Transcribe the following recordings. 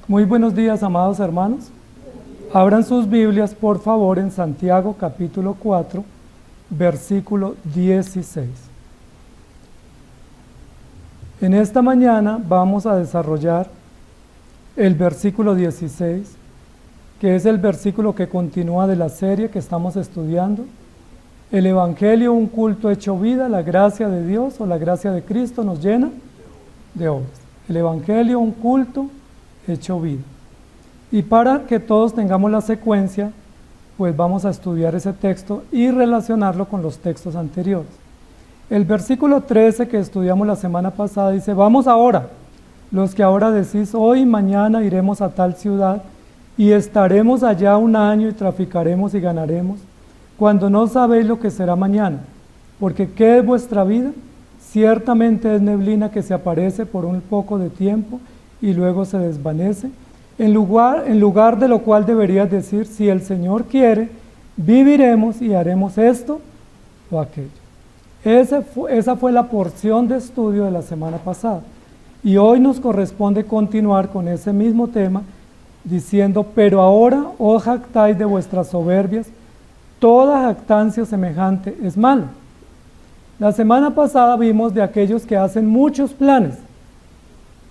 Muy buenos días, amados hermanos. Abran sus Biblias, por favor, en Santiago capítulo 4, versículo 16. En esta mañana vamos a desarrollar el versículo 16, que es el versículo que continúa de la serie que estamos estudiando. El Evangelio, un culto hecho vida, la gracia de Dios o la gracia de Cristo nos llena de obras. El Evangelio, un culto hecho vida. Y para que todos tengamos la secuencia, pues vamos a estudiar ese texto y relacionarlo con los textos anteriores. El versículo 13 que estudiamos la semana pasada dice: vamos ahora, los que ahora decís hoy y mañana iremos a tal ciudad y estaremos allá un año y traficaremos y ganaremos, cuando no sabéis lo que será mañana, porque ¿qué es vuestra vida? Ciertamente es neblina que se aparece por un poco de tiempo y luego se desvanece, en lugar de lo cual deberías decir: si el Señor quiere, viviremos y haremos esto o aquello. Esa fue la porción de estudio de la semana pasada. Y hoy nos corresponde continuar con ese mismo tema, diciendo: pero ahora os jactáis de vuestras soberbias, toda jactancia semejante es mala. La semana pasada vimos de aquellos que hacen muchos planes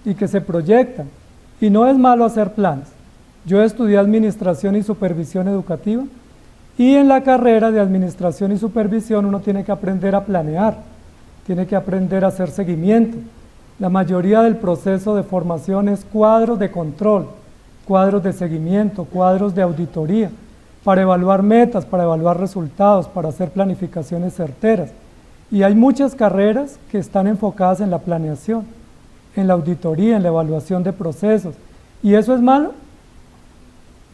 y que se proyectan, y no es malo hacer planes. Yo estudié Administración y Supervisión Educativa, y en la carrera de Administración y Supervisión uno tiene que aprender a planear, tiene que aprender a hacer seguimiento. La mayoría del proceso de formación es cuadros de control, cuadros de seguimiento, cuadros de auditoría, para evaluar metas, para evaluar resultados, para hacer planificaciones certeras. Y hay muchas carreras que están enfocadas en la planeación, en la auditoría, en la evaluación de procesos. ¿Y eso es malo?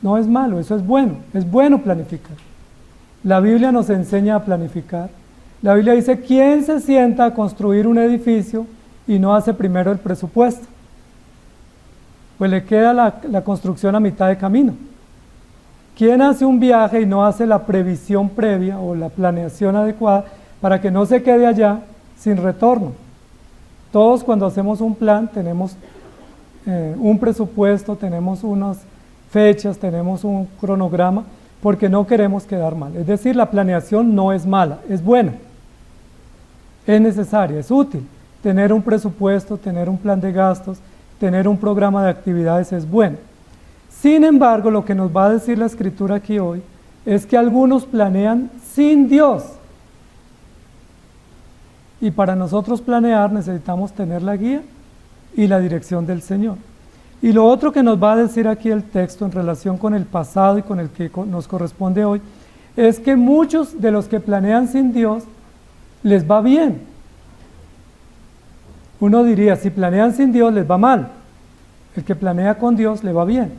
No es malo, eso es bueno planificar. La Biblia nos enseña a planificar. La Biblia dice: ¿quién se sienta a construir un edificio y no hace primero el presupuesto? Pues le queda la construcción a mitad de camino. ¿Quién hace un viaje y no hace la previsión previa o la planeación adecuada para que no se quede allá sin retorno? Todos, cuando hacemos un plan, tenemos un presupuesto, tenemos unas fechas, tenemos un cronograma, porque no queremos quedar mal. Es decir, la planeación no es mala, es buena, es necesaria, es útil. Tener un presupuesto, tener un plan de gastos, tener un programa de actividades es bueno. Sin embargo, lo que nos va a decir la Escritura aquí hoy es que algunos planean sin Dios. Y para nosotros planear necesitamos tener la guía y la dirección del Señor. Y lo otro que nos va a decir aquí el texto en relación con el pasado y con el que nos corresponde hoy, es que muchos de los que planean sin Dios les va bien. Uno diría: si planean sin Dios les va mal. El que planea con Dios le va bien.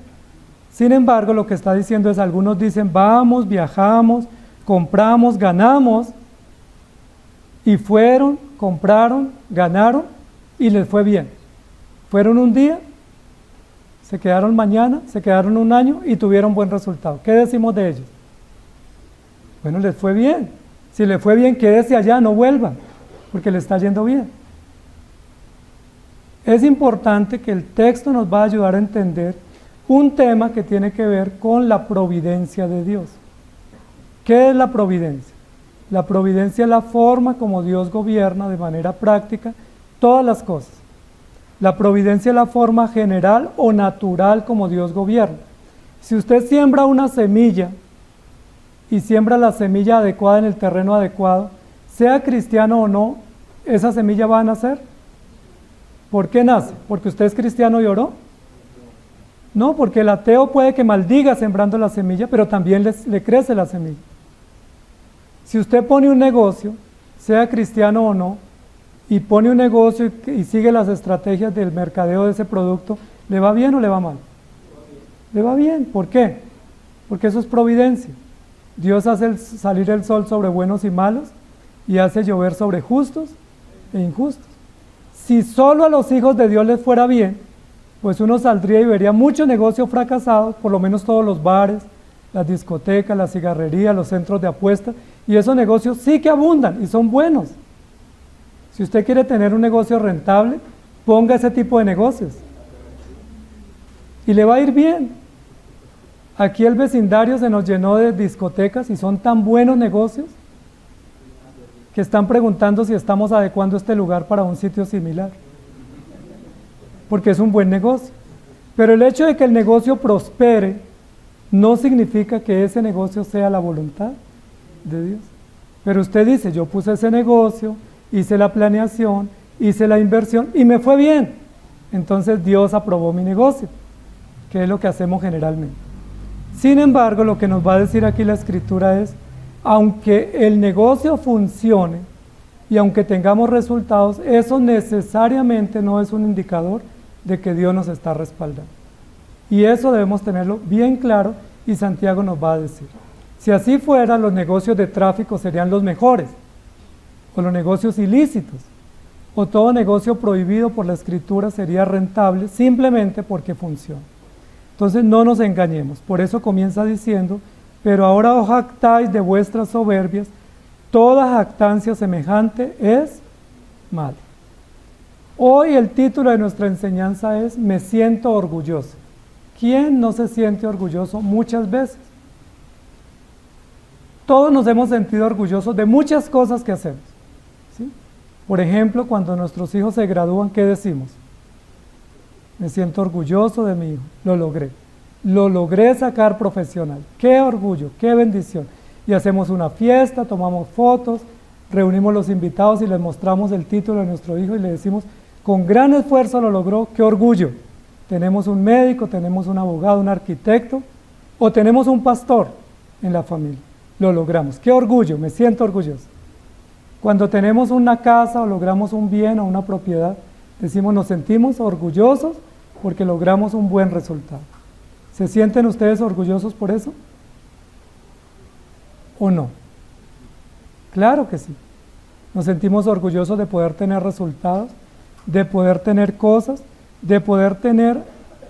Sin embargo, lo que está diciendo es: algunos dicen vamos, viajamos, compramos, ganamos, y fueron, compraron, ganaron y les fue bien. Fueron un día, se quedaron mañana, se quedaron un año y tuvieron buen resultado. ¿Qué decimos de ellos? Bueno, les fue bien. Si les fue bien, quédese allá, no vuelvan, porque le está yendo bien. Es importante que el texto nos va a ayudar a entender un tema que tiene que ver con la providencia de Dios. ¿Qué es la providencia? La providencia es la forma como Dios gobierna de manera práctica todas las cosas. La providencia es la forma general o natural como Dios gobierna. Si usted siembra una semilla y siembra la semilla adecuada en el terreno adecuado, sea cristiano o no, ¿esa semilla va a nacer? ¿Por qué nace? ¿Porque usted es cristiano y oró? No, porque el ateo puede que maldiga sembrando la semilla, pero también le crece la semilla. Si usted pone un negocio, sea cristiano o no, y pone un negocio y sigue las estrategias del mercadeo de ese producto, ¿le va bien o le va mal? Le va bien. ¿Por qué? Porque eso es providencia. Dios hace salir el sol sobre buenos y malos y hace llover sobre justos e injustos. Si solo a los hijos de Dios les fuera bien, pues uno saldría y vería muchos negocios fracasados, por lo menos todos los bares, las discotecas, las cigarrerías, los centros de apuestas, y esos negocios sí que abundan y son buenos. Si usted quiere tener un negocio rentable, ponga ese tipo de negocios. y le va a ir bien. Aquí el vecindario se nos llenó de discotecas y son tan buenos negocios que están preguntando si estamos adecuando este lugar para un sitio similar, porque es un buen negocio. Pero el hecho de que el negocio prospere no significa que ese negocio sea la voluntad de Dios. Pero usted dice, yo puse ese negocio, hice la planeación, hice la inversión y me fue bien. Entonces Dios aprobó mi negocio, que es lo que hacemos generalmente. Sin embargo, lo que nos va a decir aquí la Escritura es, aunque el negocio funcione y aunque tengamos resultados, eso necesariamente no es un indicador de que Dios nos está respaldando. Y eso debemos tenerlo bien claro y Santiago nos va a decir. Si así fuera, los negocios de tráfico serían los mejores, o los negocios ilícitos, o todo negocio prohibido por la Escritura sería rentable simplemente porque funciona. Entonces no nos engañemos, por eso comienza diciendo, pero ahora os jactáis de vuestras soberbias, toda jactancia semejante es mala. Hoy el título de nuestra enseñanza es Me siento orgulloso. ¿Quién no se siente orgulloso muchas veces? Todos nos hemos sentido orgullosos de muchas cosas que hacemos, ¿sí? Por ejemplo, cuando nuestros hijos se gradúan, ¿qué decimos? Me siento orgulloso de mi hijo, lo logré sacar profesional, qué orgullo, qué bendición. Y hacemos una fiesta, tomamos fotos, reunimos los invitados y les mostramos el título de nuestro hijo y le decimos, con gran esfuerzo lo logró, qué orgullo. Tenemos un médico, tenemos un abogado, un arquitecto, o tenemos un pastor en la familia. Lo logramos, qué orgullo, me siento orgulloso. Cuando tenemos una casa o logramos un bien o una propiedad, decimos nos sentimos orgullosos porque logramos un buen resultado. ¿Se sienten ustedes orgullosos por eso? ¿O no? Claro que sí. Nos sentimos orgullosos de poder tener resultados, de poder tener cosas, de poder tener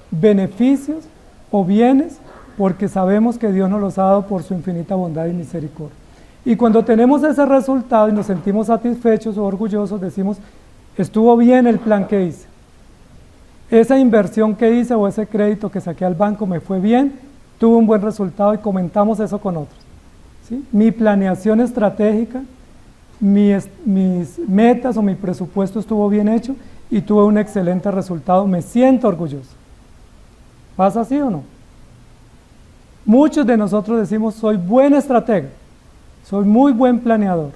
beneficios o bienes, porque sabemos que Dios nos los ha dado por su infinita bondad y misericordia. Y cuando tenemos ese resultado y nos sentimos satisfechos o orgullosos, decimos, estuvo bien el plan que hice. Esa inversión que hice o ese crédito que saqué al banco me fue bien, tuve un buen resultado y comentamos eso con otros, ¿sí? Mi planeación estratégica, mis metas o mi presupuesto estuvo bien hecho y tuve un excelente resultado, me siento orgulloso. ¿Pasa así o no? Muchos de nosotros decimos, soy buen estratega, soy muy buen planeador,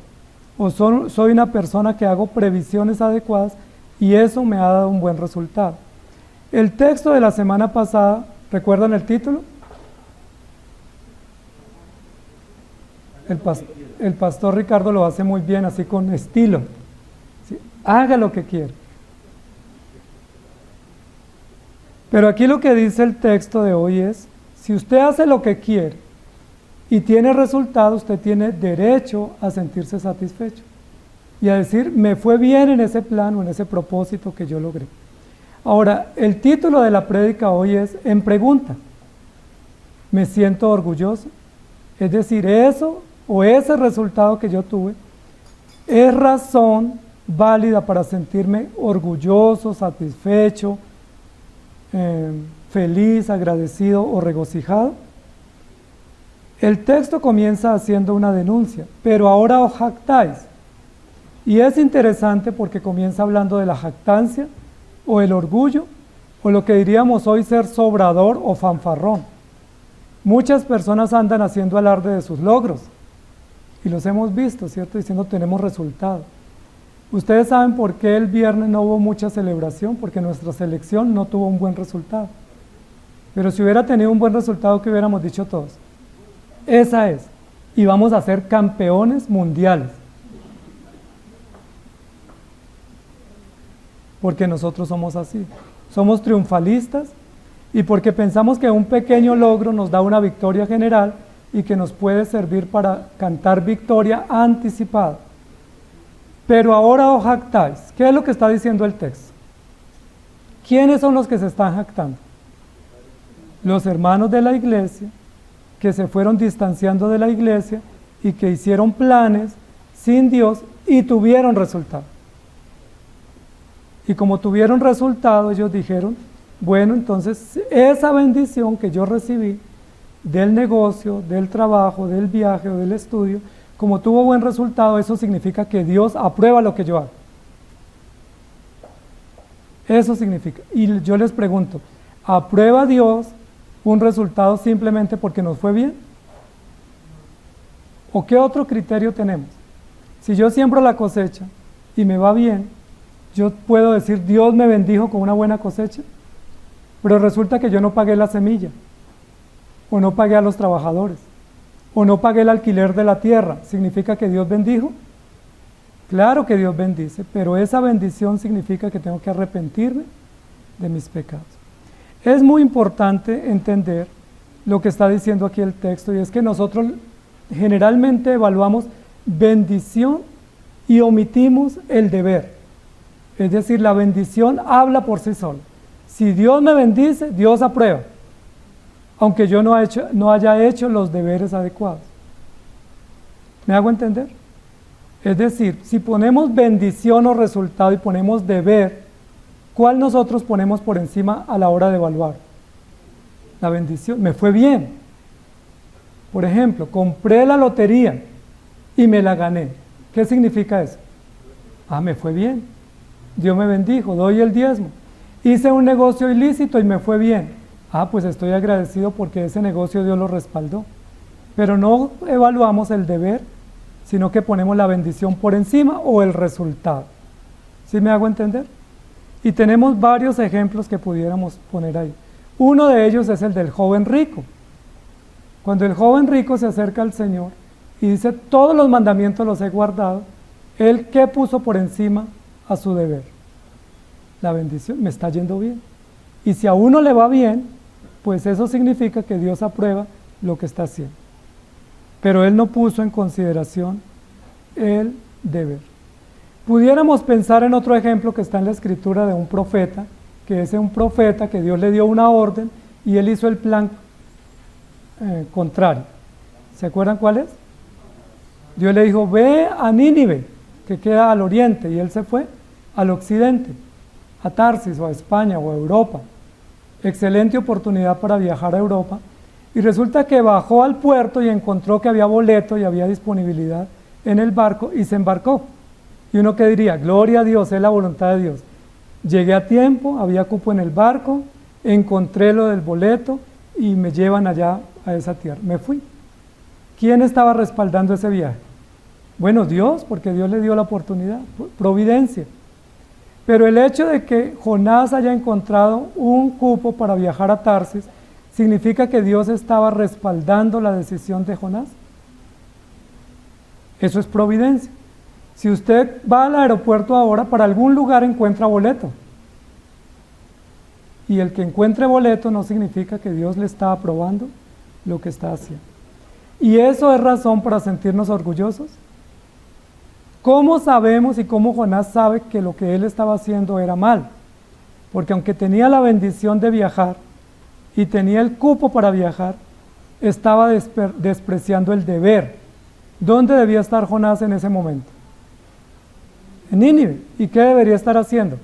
o soy una persona que hago previsiones adecuadas y eso me ha dado un buen resultado. El texto de la semana pasada, ¿recuerdan el título? El pastor Ricardo lo hace muy bien, así con estilo. ¿Sí? Haga lo que quiera. Pero aquí lo que dice el texto de hoy es, si usted hace lo que quiere y tiene resultados, usted tiene derecho a sentirse satisfecho y a decir, me fue bien en ese plan o en ese propósito que yo logré. Ahora, el título de la prédica hoy es En pregunta. Me siento orgulloso. Es decir, eso o ese resultado que yo tuve es razón válida para sentirme orgulloso, satisfecho, feliz, agradecido o regocijado. El texto comienza haciendo una denuncia, pero ahora os jactáis. Y es interesante porque comienza hablando de la jactancia o el orgullo, o lo que diríamos hoy ser sobrador o fanfarrón. Muchas personas andan haciendo alarde de sus logros, y los hemos visto, ¿cierto? Diciendo tenemos resultado. Ustedes saben por qué el viernes no hubo mucha celebración, porque nuestra selección no tuvo un buen resultado. Pero si hubiera tenido un buen resultado, ¿qué hubiéramos dicho todos? Esa es, y vamos a ser campeones mundiales. Porque nosotros somos así, somos triunfalistas y porque pensamos que un pequeño logro nos da una victoria general y que nos puede servir para cantar victoria anticipada. Pero ahora os jactáis. ¿Qué es lo que está diciendo el texto? ¿Quiénes son los que se están jactando? Los hermanos de la iglesia que se fueron distanciando de la iglesia y que hicieron planes sin Dios y tuvieron resultado. Y como tuvieron resultado, ellos dijeron, Bueno, entonces esa bendición que yo recibí del negocio, del trabajo, del viaje o del estudio, como tuvo buen resultado, eso significa que Dios aprueba lo que yo hago. Eso significa. Y yo les pregunto, ¿aprueba Dios un resultado simplemente porque nos fue bien? ¿O qué otro criterio tenemos? Si yo siembro la cosecha y me va bien, yo puedo decir, Dios me bendijo con una buena cosecha, pero resulta que yo no pagué la semilla, o no pagué a los trabajadores, o no pagué el alquiler de la tierra. ¿Significa que Dios bendijo? Claro que Dios bendice, pero esa bendición significa que tengo que arrepentirme de mis pecados. Es muy importante entender lo que está diciendo aquí el texto, y es que nosotros generalmente evaluamos bendición y omitimos el deber. Es decir, la bendición habla por sí sola. Si Dios me bendice, Dios aprueba, aunque yo no haya hecho los deberes adecuados. ¿Me hago entender? Es decir, si ponemos bendición o resultado y ponemos deber, ¿cuál nosotros ponemos por encima a la hora de evaluar? La bendición. Me fue bien. Por ejemplo, compré la lotería y me la gané. ¿Qué significa eso? Ah, me fue bien. Dios me bendijo, doy el diezmo. Hice un negocio ilícito y me fue bien. Ah, pues estoy agradecido porque ese negocio Dios lo respaldó. Pero no evaluamos el deber, sino que ponemos la bendición por encima o el resultado. ¿Sí me hago entender? Y tenemos varios ejemplos que pudiéramos poner ahí. Uno de ellos es el del joven rico. Cuando el joven rico se acerca al Señor y dice, todos los mandamientos los he guardado, ¿él qué puso por encima a su deber? La bendición. Me está yendo bien. Y si a uno le va bien, pues eso significa que Dios aprueba lo que está haciendo. Pero él no puso en consideración el deber. Pudiéramos pensar en otro ejemplo que está en la escritura de un profeta, que es un profeta que Dios le dio una orden y él hizo el plan contrario. ¿Se acuerdan cuál es? Dios le dijo, ve a Nínive, que queda al oriente, y él se fue al occidente, a Tarsis o a España o a Europa. Excelente oportunidad para viajar a Europa. Y resulta que bajó al puerto y encontró que había boleto y había disponibilidad en el barco y se embarcó. Y uno que diría, gloria a Dios, es la voluntad de Dios. Llegué a tiempo, había cupo en el barco, encontré lo del boleto y me llevan allá a esa tierra. Me fui. ¿Quién estaba respaldando ese viaje? Bueno, Dios, porque Dios le dio la oportunidad, providencia. Pero el hecho de que Jonás haya encontrado un cupo para viajar a Tarsis, ¿significa que Dios estaba respaldando la decisión de Jonás? Eso es providencia. Si usted va al aeropuerto ahora, para algún lugar encuentra boleto. Y el que encuentre boleto no significa que Dios le está aprobando lo que está haciendo. ¿Y eso es razón para sentirnos orgullosos? ¿Cómo sabemos y cómo Jonás sabe que lo que él estaba haciendo era mal? Porque aunque tenía la bendición de viajar y tenía el cupo para viajar, estaba despreciando el deber. ¿Dónde debía estar Jonás en ese momento? En Nínive. ¿Y qué debería estar haciendo?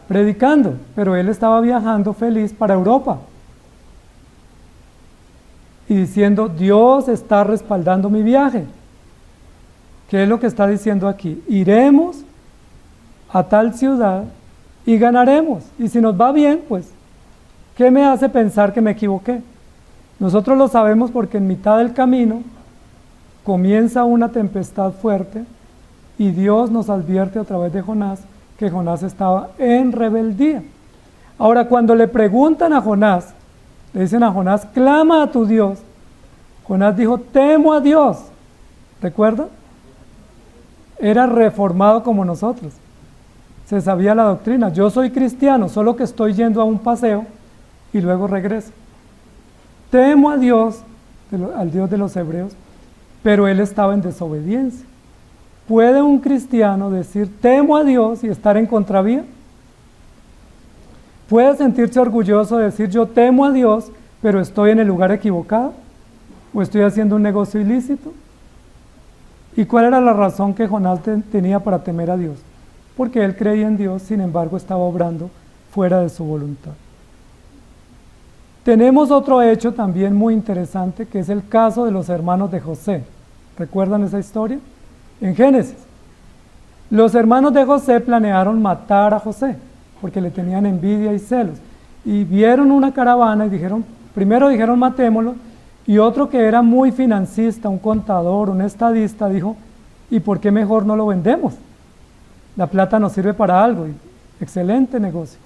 Predicando, pero él estaba viajando feliz para Europa. Y diciendo, Dios está respaldando mi viaje. ¿Qué es lo que está diciendo aquí? Iremos a tal ciudad y ganaremos. Y si nos va bien, pues, ¿qué me hace pensar que me equivoqué? Nosotros lo sabemos porque en mitad del camino comienza una tempestad fuerte y Dios nos advierte a través de Jonás que Jonás estaba en rebeldía. Ahora, cuando le preguntan a Jonás, le dicen a Jonás, clama a tu Dios. Jonás dijo, temo a Dios. ¿Recuerdan? Era reformado como nosotros. Se sabía la doctrina. Yo soy cristiano, solo que estoy yendo a un paseo y luego regreso. Temo a Dios, al Dios de los hebreos, pero él estaba en desobediencia. ¿Puede un cristiano decir temo a Dios y estar en contravía? ¿Puede sentirse orgulloso de decir yo temo a Dios, pero estoy en el lugar equivocado? ¿O estoy haciendo un negocio ilícito? ¿Y cuál era la razón que Jonás tenía para temer a Dios? Porque él creía en Dios, sin embargo estaba obrando fuera de su voluntad. Tenemos otro hecho también muy interesante, que es el caso de los hermanos de José. ¿Recuerdan esa historia? En Génesis. Los hermanos de José planearon matar a José, porque le tenían envidia y celos. Y vieron una caravana y dijeron, primero dijeron matémoslo, y otro que era muy financista, un contador, un estadista, dijo, ¿y por qué mejor no lo vendemos? La plata nos sirve para algo. Y excelente negocio.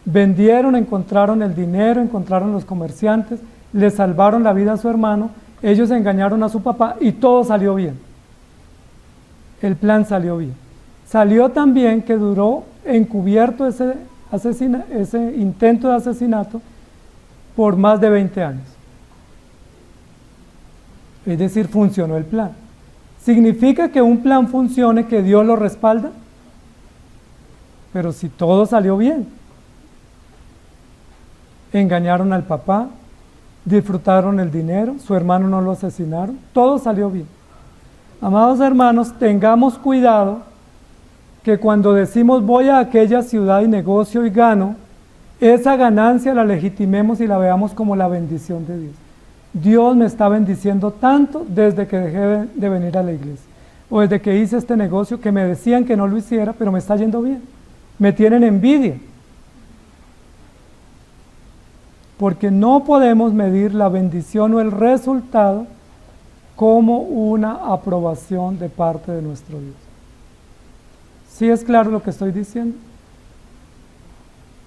Vendieron, encontraron el dinero, encontraron los comerciantes, le salvaron la vida a su hermano, ellos engañaron a su papá y todo salió bien. El plan salió bien. Salió tan bien que duró encubierto ese intento de asesinato por más de 20 años. Es decir, funcionó el plan. ¿Significa que un plan funcione, que Dios lo respalda? Pero si todo salió bien. Engañaron al papá, disfrutaron el dinero, su hermano no lo asesinaron, todo salió bien. Amados hermanos, tengamos cuidado que cuando decimos voy a aquella ciudad y negocio y gano, esa ganancia la legitimemos y la veamos como la bendición de Dios. Dios me está bendiciendo tanto desde que dejé de venir a la iglesia, o desde que hice este negocio que me decían que no lo hiciera, pero me está yendo bien. Me tienen envidia. Porque no podemos medir la bendición o el resultado como una aprobación de parte de nuestro Dios. ¿Sí es claro lo que estoy diciendo?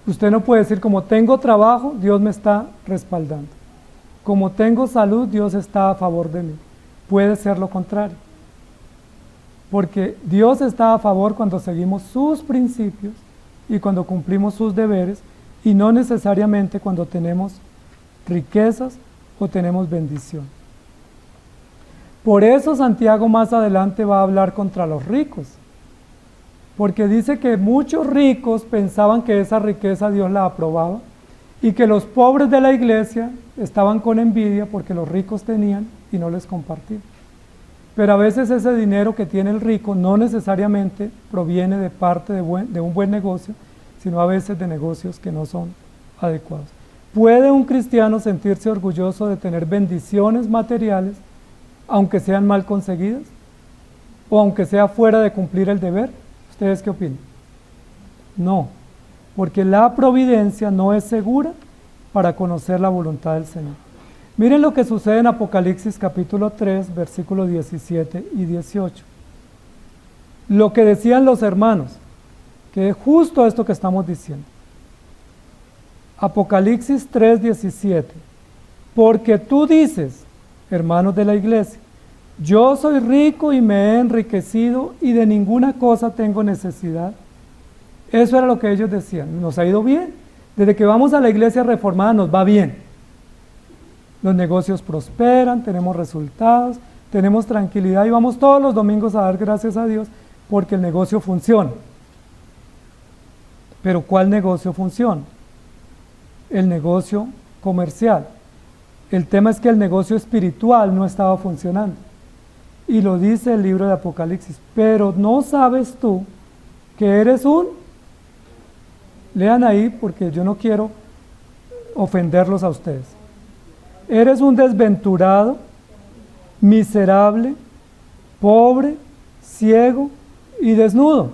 Usted no puede decir, como tengo trabajo, Dios me está respaldando. Como tengo salud, Dios está a favor de mí. Puede ser lo contrario. Porque Dios está a favor cuando seguimos sus principios y cuando cumplimos sus deberes, y no necesariamente cuando tenemos riquezas o tenemos bendición. Por eso Santiago más adelante va a hablar contra los ricos, porque dice que muchos ricos pensaban que esa riqueza Dios la aprobaba y que los pobres de la iglesia estaban con envidia porque los ricos tenían y no les compartían. Pero a veces ese dinero que tiene el rico no necesariamente proviene de parte de un buen negocio, sino a veces de negocios que no son adecuados. ¿Puede un cristiano sentirse orgulloso de tener bendiciones materiales, aunque sean mal conseguidas? ¿O aunque sea fuera de cumplir el deber? ¿Ustedes qué opinan? No, porque la providencia no es segura para conocer la voluntad del Señor. Miren lo que sucede en Apocalipsis capítulo 3, versículos 17 y 18. Lo que decían los hermanos, que es justo esto que estamos diciendo. Apocalipsis 3:17. Porque tú dices, hermanos de la iglesia, yo soy rico y me he enriquecido y de ninguna cosa tengo necesidad. Eso era lo que ellos decían. Nos ha ido bien. Desde que vamos a la iglesia reformada nos va bien. Los negocios prosperan, tenemos resultados, tenemos tranquilidad y vamos todos los domingos a dar gracias a Dios porque el negocio funciona. Pero ¿cuál negocio funciona? El negocio comercial. El tema es que el negocio espiritual no estaba funcionando. Y lo dice el libro de Apocalipsis. Pero no sabes tú que eres un... Lean ahí porque yo no quiero ofenderlos a ustedes. Eres un desventurado, miserable, pobre, ciego y desnudo.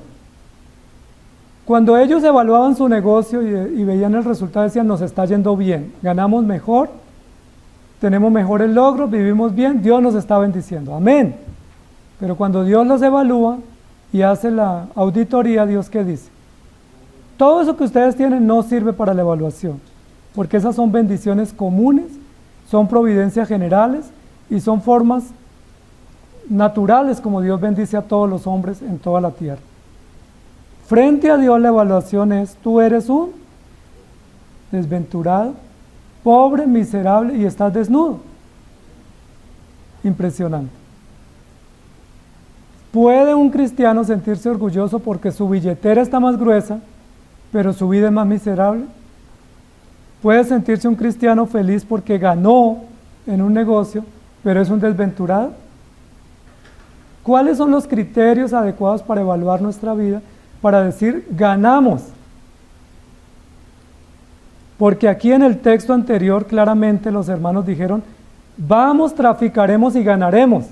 Cuando ellos evaluaban su negocio y veían el resultado, decían, nos está yendo bien, ganamos mejor, tenemos mejores logros, vivimos bien, Dios nos está bendiciendo. Amén. Pero cuando Dios los evalúa y hace la auditoría, ¿Dios qué dice? Todo eso que ustedes tienen no sirve para la evaluación, porque esas son bendiciones comunes, son providencias generales y son formas naturales como Dios bendice a todos los hombres en toda la tierra. Frente a Dios la evaluación es, tú eres un desventurado, pobre, miserable y estás desnudo. Impresionante. ¿Puede un cristiano sentirse orgulloso porque su billetera está más gruesa, pero su vida es más miserable? ¿Puede sentirse un cristiano feliz porque ganó en un negocio, pero es un desventurado? ¿Cuáles son los criterios adecuados para evaluar nuestra vida? Para decir, ganamos. Porque aquí en el texto anterior claramente los hermanos dijeron, vamos, traficaremos y ganaremos.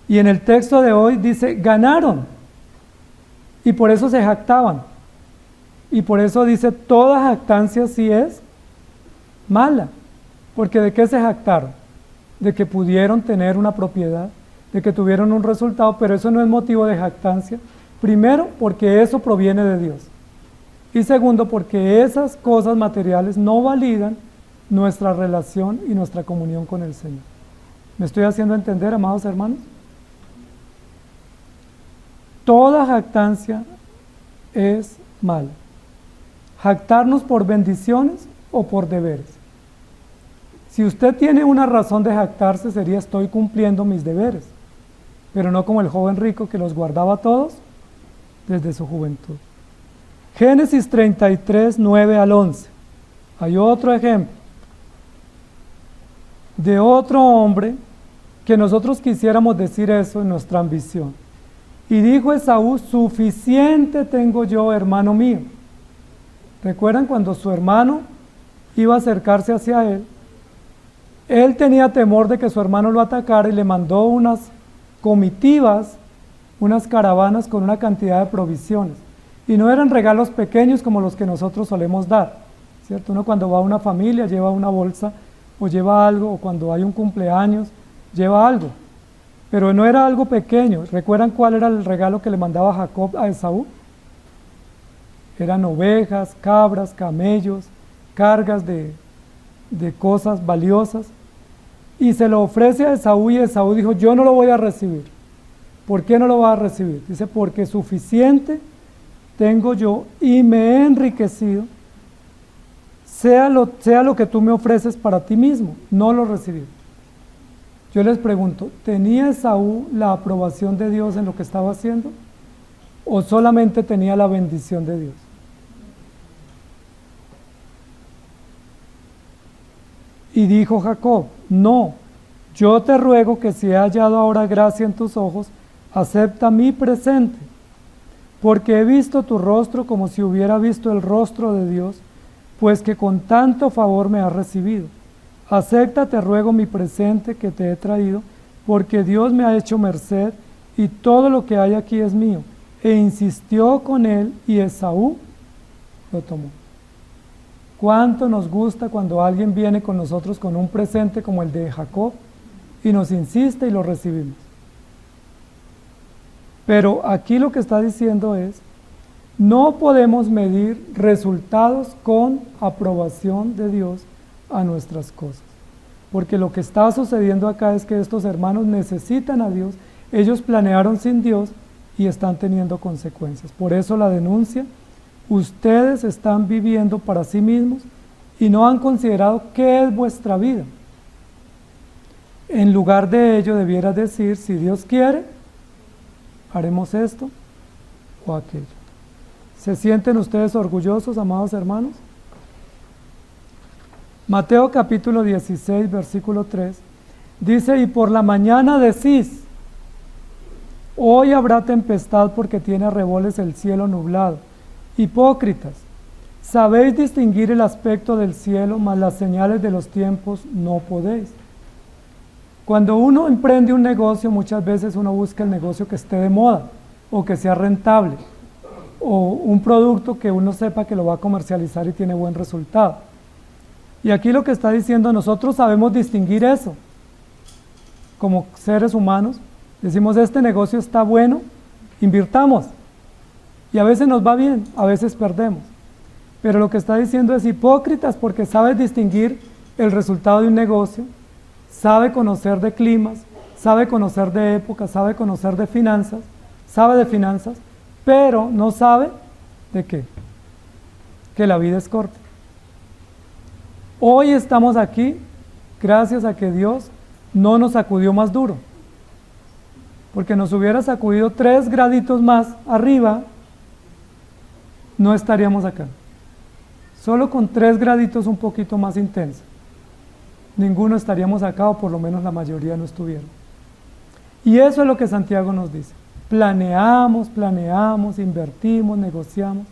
Y en el texto de hoy dice, ganaron. Y por eso se jactaban. Y por eso dice, toda jactancia sí es mala. Porque ¿de qué se jactaron? De que pudieron tener una propiedad, de que tuvieron un resultado, pero eso no es motivo de jactancia. Primero, porque eso proviene de Dios. Y segundo, porque esas cosas materiales no validan nuestra relación y nuestra comunión con el Señor. ¿Me estoy haciendo entender, amados hermanos? Toda jactancia es mala. Jactarnos por bendiciones o por deberes. Si usted tiene una razón de jactarse, sería estoy cumpliendo mis deberes, pero no como el joven rico que los guardaba todos desde su juventud. Génesis 33, 9 al 11. Hay otro ejemplo de otro hombre que nosotros quisiéramos decir eso en nuestra ambición. Y dijo Esaú, suficiente tengo yo, hermano mío. ¿Recuerdan cuando su hermano iba a acercarse hacia él? Él tenía temor de que su hermano lo atacara y le mandó unas comitivas, unas caravanas con una cantidad de provisiones. Y no eran regalos pequeños como los que nosotros solemos dar, ¿cierto? Uno cuando va a una familia lleva una bolsa o lleva algo, o cuando hay un cumpleaños lleva algo. Pero no era algo pequeño. ¿Recuerdan cuál era el regalo que le mandaba Jacob a Esaú? Eran ovejas, cabras, camellos, cargas de cosas valiosas. Y se lo ofrece a Esaú y Esaú dijo, yo no lo voy a recibir. ¿Por qué no lo va a recibir? Dice, porque suficiente tengo yo y me he enriquecido, sea lo que tú me ofreces para ti mismo, no lo recibí. Yo les pregunto, ¿tenía Esaú la aprobación de Dios en lo que estaba haciendo? ¿O solamente tenía la bendición de Dios? Y dijo Jacob, no, yo te ruego que si he hallado ahora gracia en tus ojos, acepta mi presente, porque he visto tu rostro como si hubiera visto el rostro de Dios, pues que con tanto favor me has recibido. Acepta, te ruego, mi presente que te he traído, porque Dios me ha hecho merced, y todo lo que hay aquí es mío. E insistió con él, y Esaú lo tomó. ¿Cuánto nos gusta cuando alguien viene con nosotros con un presente como el de Jacob, y nos insiste y lo recibimos? Pero aquí lo que está diciendo es, no podemos medir resultados con aprobación de Dios a nuestras cosas. Porque lo que está sucediendo acá es que estos hermanos necesitan a Dios, ellos planearon sin Dios y están teniendo consecuencias. Por eso la denuncia, ustedes están viviendo para sí mismos y no han considerado qué es vuestra vida. En lugar de ello debieras decir, si Dios quiere, haremos esto o aquello. ¿Se sienten ustedes orgullosos, amados hermanos? Mateo capítulo 16, versículo 3, dice, y por la mañana decís, hoy habrá tempestad porque tiene arreboles el cielo nublado. Hipócritas, sabéis distinguir el aspecto del cielo, mas las señales de los tiempos no podéis. Cuando uno emprende un negocio, muchas veces uno busca el negocio que esté de moda, o que sea rentable, o un producto que uno sepa que lo va a comercializar y tiene buen resultado. Y aquí lo que está diciendo, nosotros sabemos distinguir eso. Como seres humanos, decimos, este negocio está bueno, invirtamos. Y a veces nos va bien, a veces perdemos. Pero lo que está diciendo es hipócritas porque sabes distinguir el resultado de un negocio, sabe conocer de climas, sabe conocer de épocas, sabe conocer de finanzas, sabe de finanzas, pero no sabe de qué, que la vida es corta. Hoy estamos aquí gracias a que Dios no nos sacudió más duro, porque nos hubiera sacudido 3 graditos más arriba, no estaríamos acá. Solo con 3 graditos un poquito más intensos, ninguno estaríamos acá, o por lo menos la mayoría no estuvieron. Y eso es lo que Santiago nos dice. Planeamos, invertimos, negociamos,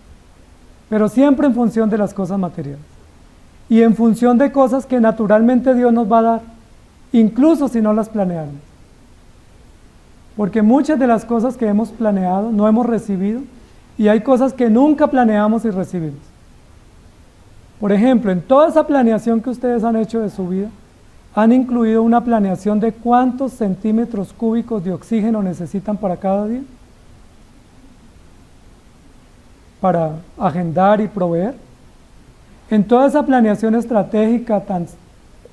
pero siempre en función de las cosas materiales. y en función de cosas que naturalmente Dios nos va a dar, incluso si no las planeamos. Porque muchas de las cosas que hemos planeado no hemos recibido, y hay cosas que nunca planeamos y recibimos. Por ejemplo, en toda esa planeación que ustedes han hecho de su vida, han incluido una planeación de cuántos centímetros cúbicos de oxígeno necesitan para cada día, para agendar y proveer. En toda esa planeación estratégica tan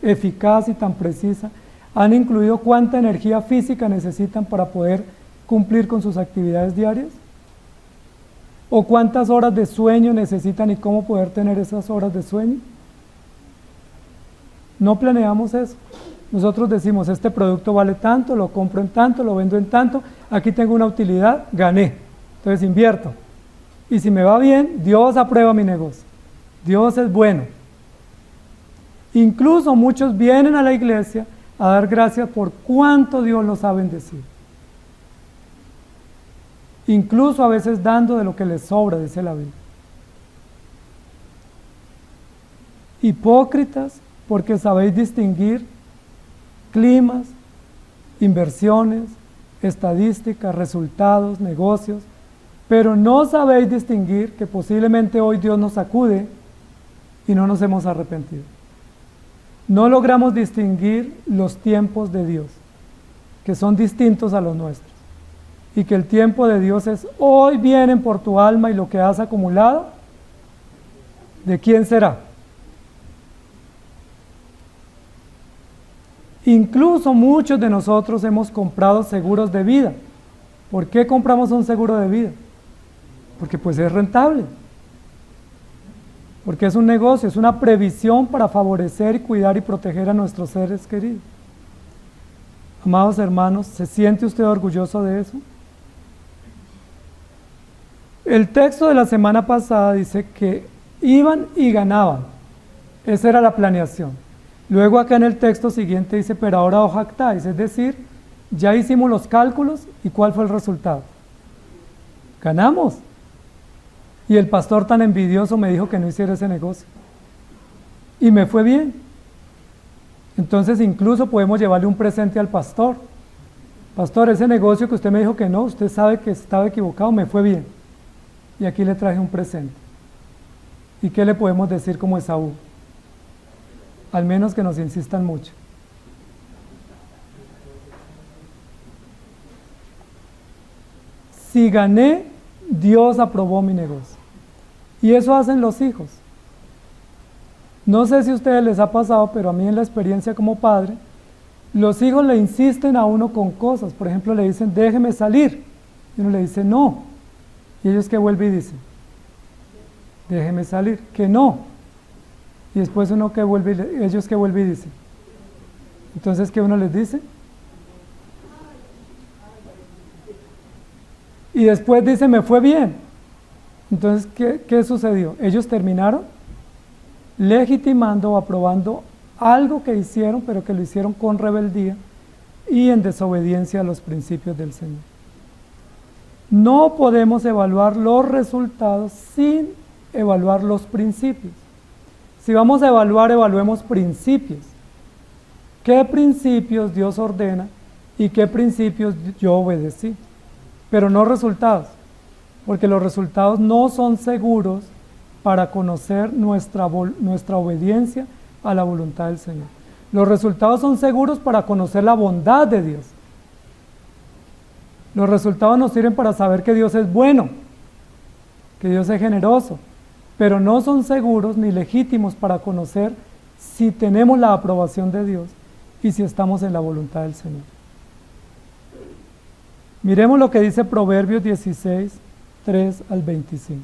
eficaz y tan precisa, han incluido cuánta energía física necesitan para poder cumplir con sus actividades diarias, o cuántas horas de sueño necesitan y cómo poder tener esas horas de sueño. No planeamos eso. Nosotros decimos, este producto vale tanto, lo compro en tanto, lo vendo en tanto, aquí tengo una utilidad, gané, entonces invierto. Y si me va bien, Dios aprueba mi negocio. Dios es bueno. Incluso muchos vienen a la iglesia a dar gracias por cuánto Dios los ha bendecido. Incluso a veces dando de lo que les sobra, dice la Biblia. Hipócritas, porque sabéis distinguir climas, inversiones, estadísticas, resultados, negocios, pero no sabéis distinguir que posiblemente hoy Dios nos sacude y no nos hemos arrepentido. No logramos distinguir los tiempos de Dios, que son distintos a los nuestros, y que el tiempo de Dios es hoy vienen por tu alma y lo que has acumulado, ¿de quién será? Incluso muchos de nosotros hemos comprado seguros de vida. ¿Por qué compramos un seguro de vida? Porque pues es rentable. Porque es un negocio, es una previsión para favorecer y cuidar y proteger a nuestros seres queridos. Amados hermanos, ¿se siente usted orgulloso de eso? El texto de la semana pasada dice que iban y ganaban. Esa era la planeación. Luego acá en el texto siguiente dice, pero ahora os jactáis, es decir, ya hicimos los cálculos y ¿cuál fue el resultado? Ganamos. Y el pastor tan envidioso me dijo que no hiciera ese negocio. Y me fue bien. Entonces incluso podemos llevarle un presente al pastor. Pastor, ese negocio que usted me dijo que no, usted sabe que estaba equivocado, me fue bien. Y aquí le traje un presente. ¿Y qué le podemos decir como Esaú? Al menos que nos insistan mucho. Si gané, Dios aprobó mi negocio. Y eso hacen los hijos. No sé si a ustedes les ha pasado, pero a mí en la experiencia como padre, los hijos le insisten a uno con cosas. Por ejemplo, le dicen, déjeme salir. Y uno le dice, no. Y ellos que vuelven y dicen, déjeme salir, que no. Y después uno que vuelve, ellos que vuelven y dicen. Entonces, ¿qué uno les dice? Y después dice, me fue bien. Entonces, ¿qué sucedió? Ellos terminaron legitimando o aprobando algo que hicieron, pero que lo hicieron con rebeldía y en desobediencia a los principios del Señor. No podemos evaluar los resultados sin evaluar los principios. Si vamos a evaluar, evaluemos principios. ¿Qué principios Dios ordena y qué principios yo obedecí? Pero no resultados, porque los resultados no son seguros para conocer nuestra obediencia a la voluntad del Señor. Los resultados son seguros para conocer la bondad de Dios. Los resultados nos sirven para saber que Dios es bueno, que Dios es generoso, pero no son seguros ni legítimos para conocer si tenemos la aprobación de Dios y si estamos en la voluntad del Señor. Miremos lo que dice Proverbios 16, 3 al 25.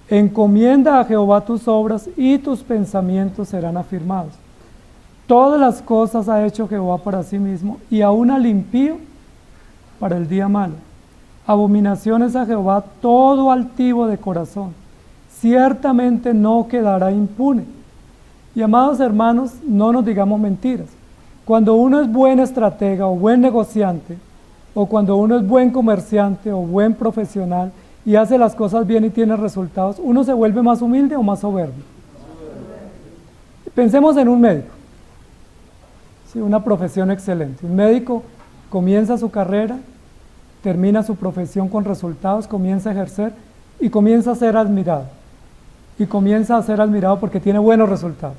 Encomienda a Jehová tus obras y tus pensamientos serán afirmados. Todas las cosas ha hecho Jehová para sí mismo y aún al impío para el día malo. Abominaciones a Jehová todo altivo de corazón. Ciertamente no quedará impune. Y amados hermanos, no nos digamos mentiras. Cuando uno es buen estratega o buen negociante, o cuando uno es buen comerciante o buen profesional y hace las cosas bien y tiene resultados, ¿uno se vuelve más humilde o más soberbio? Pensemos en un médico, ¿sí? Una profesión excelente. Un médico comienza su carrera, termina su profesión con resultados, comienza a ejercer y comienza a ser admirado. Y comienza a ser admirado porque tiene buenos resultados.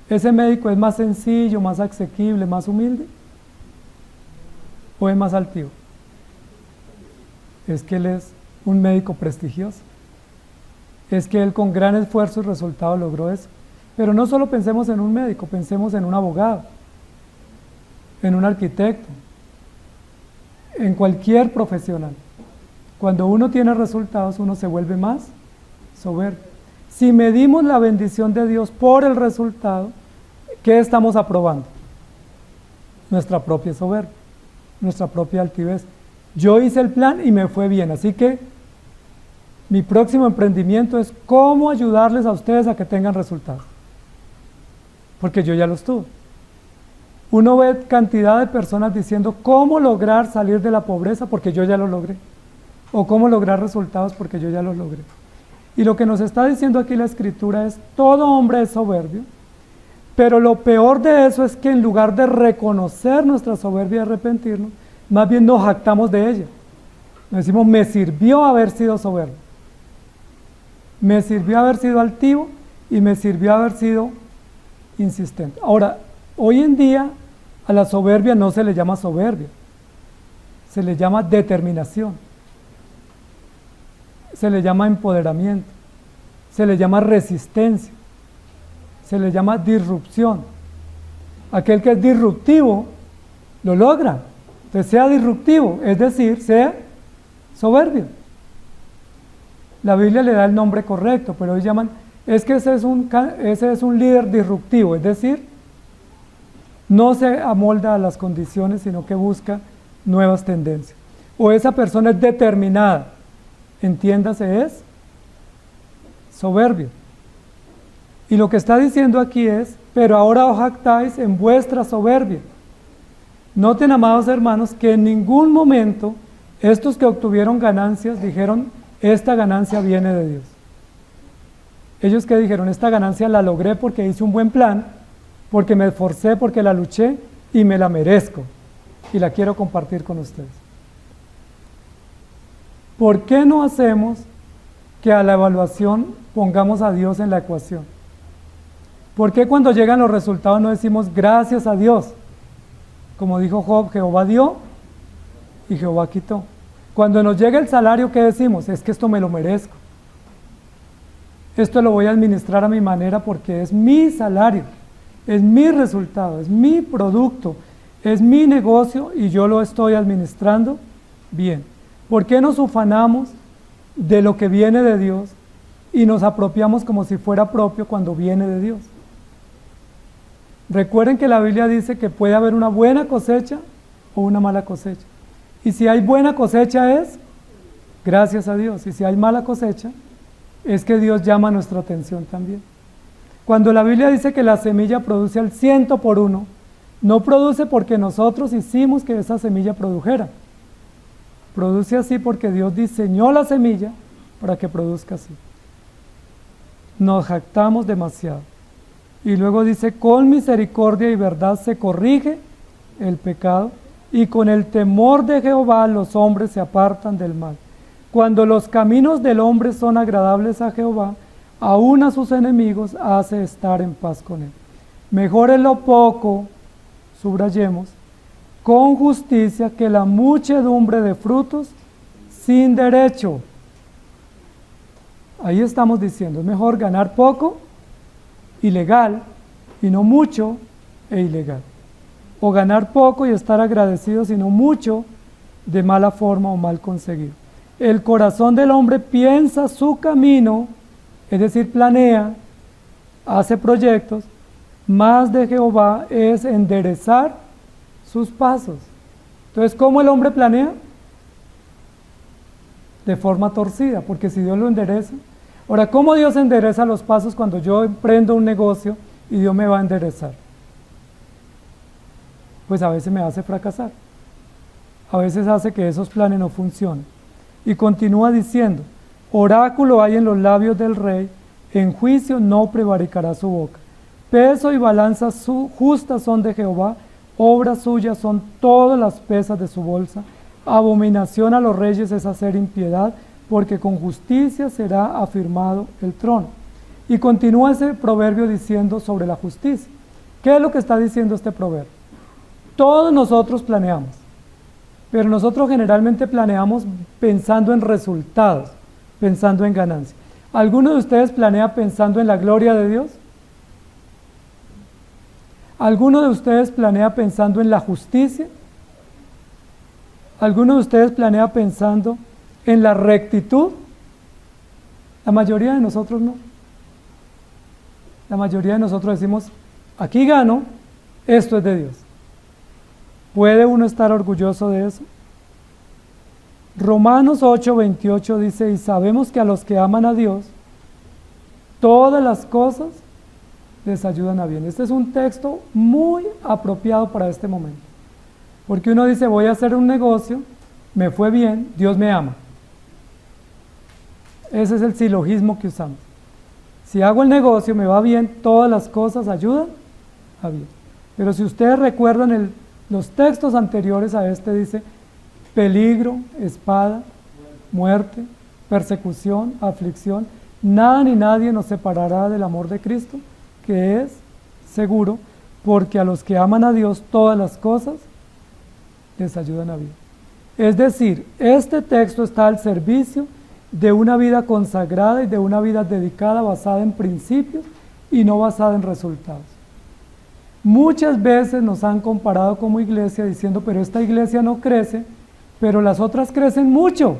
¿Ese médico es más sencillo, más asequible, más humilde? ¿O es más altivo? Es que él es un médico prestigioso. Es que él con gran esfuerzo y resultado logró eso. Pero no solo pensemos en un médico, pensemos en un abogado, en un arquitecto, en cualquier profesional. Cuando uno tiene resultados, uno se vuelve más soberbio. Si medimos la bendición de Dios por el resultado, ¿qué estamos aprobando? Nuestra propia soberbia, nuestra propia altivez. Yo hice el plan y me fue bien, así que mi próximo emprendimiento es cómo ayudarles a ustedes a que tengan resultados, porque yo ya los tuve. Uno ve cantidad de personas diciendo cómo lograr salir de la pobreza porque yo ya lo logré, o cómo lograr resultados porque yo ya los logré. Y lo que nos está diciendo aquí la Escritura es, todo hombre es soberbio, pero lo peor de eso es que en lugar de reconocer nuestra soberbia y arrepentirnos, más bien nos jactamos de ella. Nos decimos, me sirvió haber sido soberbio, me sirvió haber sido altivo y me sirvió haber sido insistente. Ahora, hoy en día a la soberbia no se le llama soberbia, se le llama determinación, se le llama empoderamiento, se le llama resistencia, se le llama disrupción. Aquel que es disruptivo lo logra. Entonces sea disruptivo, es decir, sea soberbio. La Biblia le da el nombre correcto, pero hoy llaman, es que ese es un líder disruptivo, es decir, no se amolda a las condiciones, sino que busca nuevas tendencias. O esa persona es determinada, entiéndase, es soberbio. Y lo que está diciendo aquí es, pero ahora os jactáis en vuestra soberbia. Noten, amados hermanos, que en ningún momento estos que obtuvieron ganancias dijeron, esta ganancia viene de Dios. Ellos que dijeron, esta ganancia la logré porque hice un buen plan, porque me esforcé, porque la luché y me la merezco y la quiero compartir con ustedes. ¿Por qué no hacemos que a la evaluación pongamos a Dios en la ecuación? ¿Por qué cuando llegan los resultados no decimos gracias a Dios? Como dijo Job, Jehová dio y Jehová quitó. Cuando nos llega el salario, ¿qué decimos? Es que esto me lo merezco. Esto lo voy a administrar a mi manera porque es mi salario, es mi resultado, es mi producto, es mi negocio y yo lo estoy administrando bien. ¿Por qué nos ufanamos de lo que viene de Dios y nos apropiamos como si fuera propio cuando viene de Dios? Recuerden que la Biblia dice que puede haber una buena cosecha o una mala cosecha. Y si hay buena cosecha es gracias a Dios. Y si hay mala cosecha es que Dios llama nuestra atención también. Cuando la Biblia dice que la semilla produce al 100 por 1, no produce porque nosotros hicimos que esa semilla produjera. Produce así porque Dios diseñó la semilla para que produzca así. Nos jactamos demasiado. Y luego dice, con misericordia y verdad se corrige el pecado, y con el temor de Jehová los hombres se apartan del mal. Cuando los caminos del hombre son agradables a Jehová, aún a sus enemigos hace estar en paz con él. Mejor es lo poco, subrayemos, con justicia que la muchedumbre de frutos sin derecho. Ahí estamos diciendo, es mejor ganar poco, ilegal, y no mucho e ilegal. O ganar poco y estar agradecido, sino mucho de mala forma o mal conseguido. El corazón del hombre piensa su camino, es decir, planea, hace proyectos, más de Jehová es enderezar sus pasos. Entonces, ¿cómo el hombre planea? De forma torcida, porque si Dios lo endereza. Ahora, ¿cómo Dios endereza los pasos cuando yo emprendo un negocio y Dios me va a enderezar? Pues a veces me hace fracasar. A veces hace que esos planes no funcionen. Y continúa diciendo, oráculo hay en los labios del rey, en juicio no prevaricará su boca. Peso y balanza justas son de Jehová, obras suyas son todas las pesas de su bolsa. Abominación a los reyes es hacer impiedad, porque con justicia será afirmado el trono. Y continúa ese proverbio diciendo sobre la justicia. ¿Qué es lo que está diciendo este proverbio? Todos nosotros planeamos, pero nosotros generalmente planeamos pensando en resultados, pensando en ganancia. ¿Alguno de ustedes planea pensando en la gloria de Dios? ¿Alguno de ustedes planea pensando en la justicia? ¿Alguno de ustedes planea pensando en la rectitud? La mayoría de nosotros no. La mayoría de nosotros decimos, aquí gano, esto es de Dios. ¿Puede uno estar orgulloso de eso? Romanos 8:28 dice, y sabemos que a los que aman a Dios, todas las cosas les ayudan a bien. Este es un texto muy apropiado para este momento. Porque uno dice, voy a hacer un negocio, me fue bien, Dios me ama. Ese es el silogismo que usamos. Si hago el negocio, me va bien, todas las cosas ayudan a bien. Pero si ustedes recuerdan los textos anteriores a este, dice peligro, espada, muerte, persecución, aflicción, nada ni nadie nos separará del amor de Cristo, que es seguro, porque a los que aman a Dios todas las cosas les ayudan a bien. Es decir, este texto está al servicio de una vida consagrada y de una vida dedicada basada en principios y no basada en resultados. Muchas veces nos han comparado como iglesia diciendo, pero esta iglesia no crece, pero las otras crecen mucho.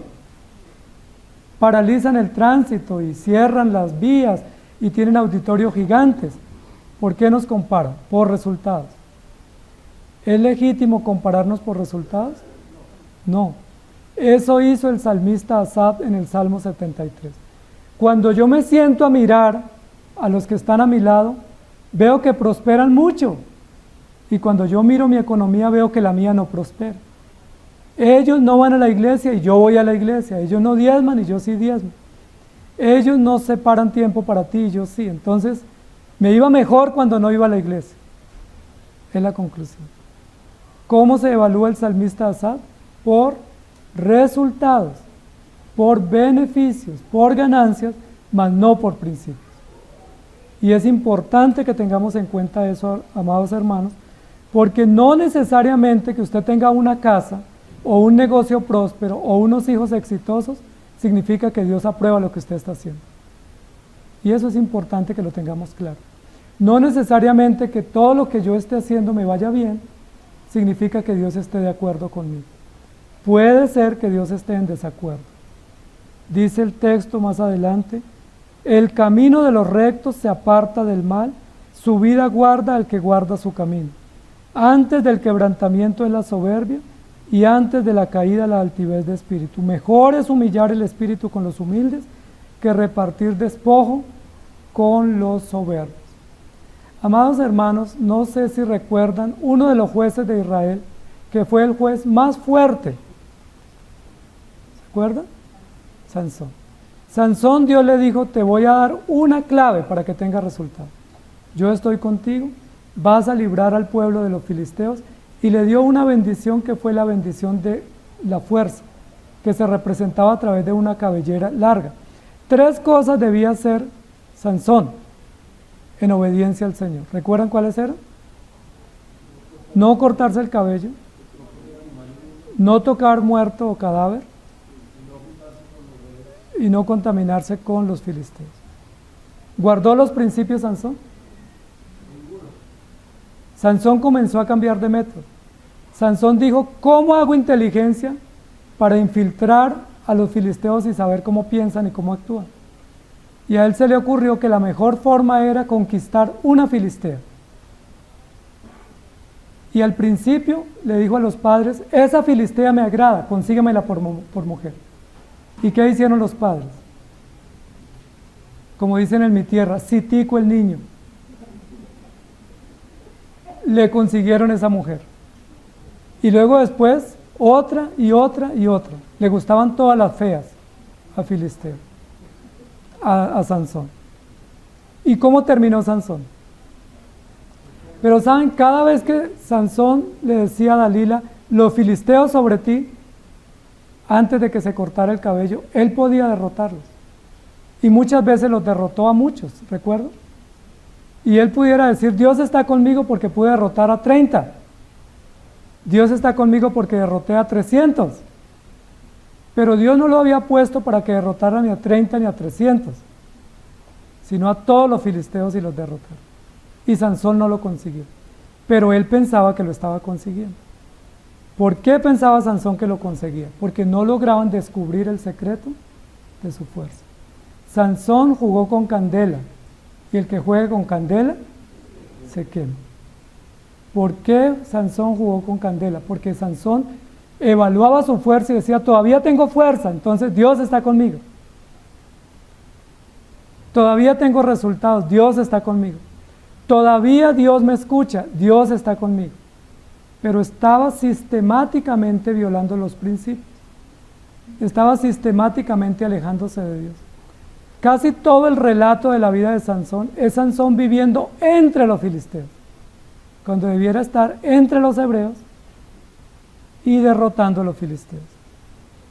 Paralizan el tránsito y cierran las vías y tienen auditorios gigantes. ¿Por qué nos comparan? Por resultados. ¿Es legítimo compararnos por resultados? No. Eso hizo el salmista Asaf en el Salmo 73. Cuando yo me siento a mirar a los que están a mi lado, veo que prosperan mucho. Y cuando yo miro mi economía, veo que la mía no prospera. Ellos no van a la iglesia y yo voy a la iglesia. Ellos no diezman y yo sí diezmo. Ellos no separan tiempo para ti y yo sí. Entonces, me iba mejor cuando no iba a la iglesia. Es la conclusión. ¿Cómo se evalúa el salmista Asaf? Por resultados, por beneficios, por ganancias, mas no por principios. Y es importante que tengamos en cuenta eso, amados hermanos, porque no necesariamente que usted tenga una casa o un negocio próspero o unos hijos exitosos significa que Dios aprueba lo que usted está haciendo. Y eso es importante que lo tengamos claro. No necesariamente que todo lo que yo esté haciendo me vaya bien significa que Dios esté de acuerdo conmigo. Puede ser que Dios esté en desacuerdo. Dice el texto más adelante, el camino de los rectos se aparta del mal, su vida guarda al que guarda su camino. Antes del quebrantamiento es la soberbia y antes de la caída la altivez de espíritu. Mejor es humillar el espíritu con los humildes que repartir despojo con los soberbios. Amados hermanos, no sé si recuerdan uno de los jueces de Israel que fue el juez más fuerte. ¿Se acuerdan? Sansón. Sansón, Dios le dijo, te voy a dar una clave para que tenga resultado. Yo estoy contigo, vas a librar al pueblo de los filisteos, y le dio una bendición que fue la bendición de la fuerza, que se representaba a través de una cabellera larga. 3 cosas debía hacer Sansón en obediencia al Señor. ¿Recuerdan cuáles eran? No cortarse el cabello, no tocar muerto o cadáver, y no contaminarse con los filisteos. ¿Guardó los principios Sansón? Sansón comenzó a cambiar de método. Sansón dijo, ¿cómo hago inteligencia para infiltrar a los filisteos y saber cómo piensan y cómo actúan? Y a él se le ocurrió que la mejor forma era conquistar una filistea. Y al principio le dijo a los padres, esa filistea me agrada, consíguemela por mujer. ¿Y qué hicieron los padres? Como dicen en mi tierra, citico el niño. Le consiguieron esa mujer. Y luego después, otra y otra y otra. Le gustaban todas las feas a Filisteo, a Sansón. ¿Y cómo terminó Sansón? Pero saben, cada vez que Sansón le decía a Dalila, los filisteos sobre ti, antes de que se cortara el cabello, él podía derrotarlos. Y muchas veces los derrotó a muchos, ¿recuerdo? Y él pudiera decir, Dios está conmigo porque pude derrotar a 30. Dios está conmigo porque derroté a 300. Pero Dios no lo había puesto para que derrotara ni a 30 ni a 300, sino a todos los filisteos y los derrotara. Y Sansón no lo consiguió, pero él pensaba que lo estaba consiguiendo. ¿Por qué pensaba Sansón que lo conseguía? Porque no lograban descubrir el secreto de su fuerza. Sansón jugó con candela, y el que juegue con candela se quema. ¿Por qué Sansón jugó con candela? Porque Sansón evaluaba su fuerza y decía, todavía tengo fuerza, entonces Dios está conmigo. Todavía tengo resultados, Dios está conmigo. Todavía Dios me escucha, Dios está conmigo. Pero estaba sistemáticamente violando los principios. Estaba sistemáticamente alejándose de Dios. Casi todo el relato de la vida de Sansón es Sansón viviendo entre los filisteos, cuando debiera estar entre los hebreos y derrotando a los filisteos.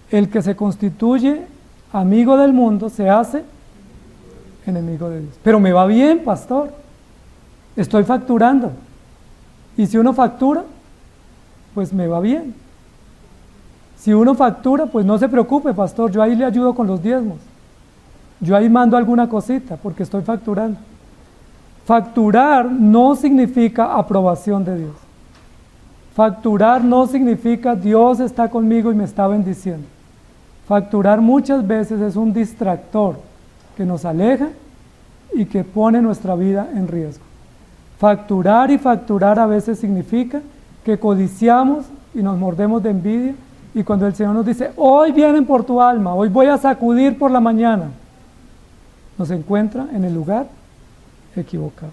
El que se constituye amigo del mundo se hace enemigo de Dios. Pero me va bien, pastor. Estoy facturando. Y si uno factura, pues me va bien. Si uno factura, pues no se preocupe, pastor, yo ahí le ayudo con los diezmos. Yo ahí mando alguna cosita porque estoy facturando. Facturar no significa aprobación de Dios. Facturar no significa Dios está conmigo y me está bendiciendo. Facturar muchas veces es un distractor que nos aleja y que pone nuestra vida en riesgo. Facturar y facturar a veces significa que codiciamos y nos mordemos de envidia, y cuando el Señor nos dice, hoy vienen por tu alma, hoy voy a sacudir por la mañana, nos encuentra en el lugar equivocado.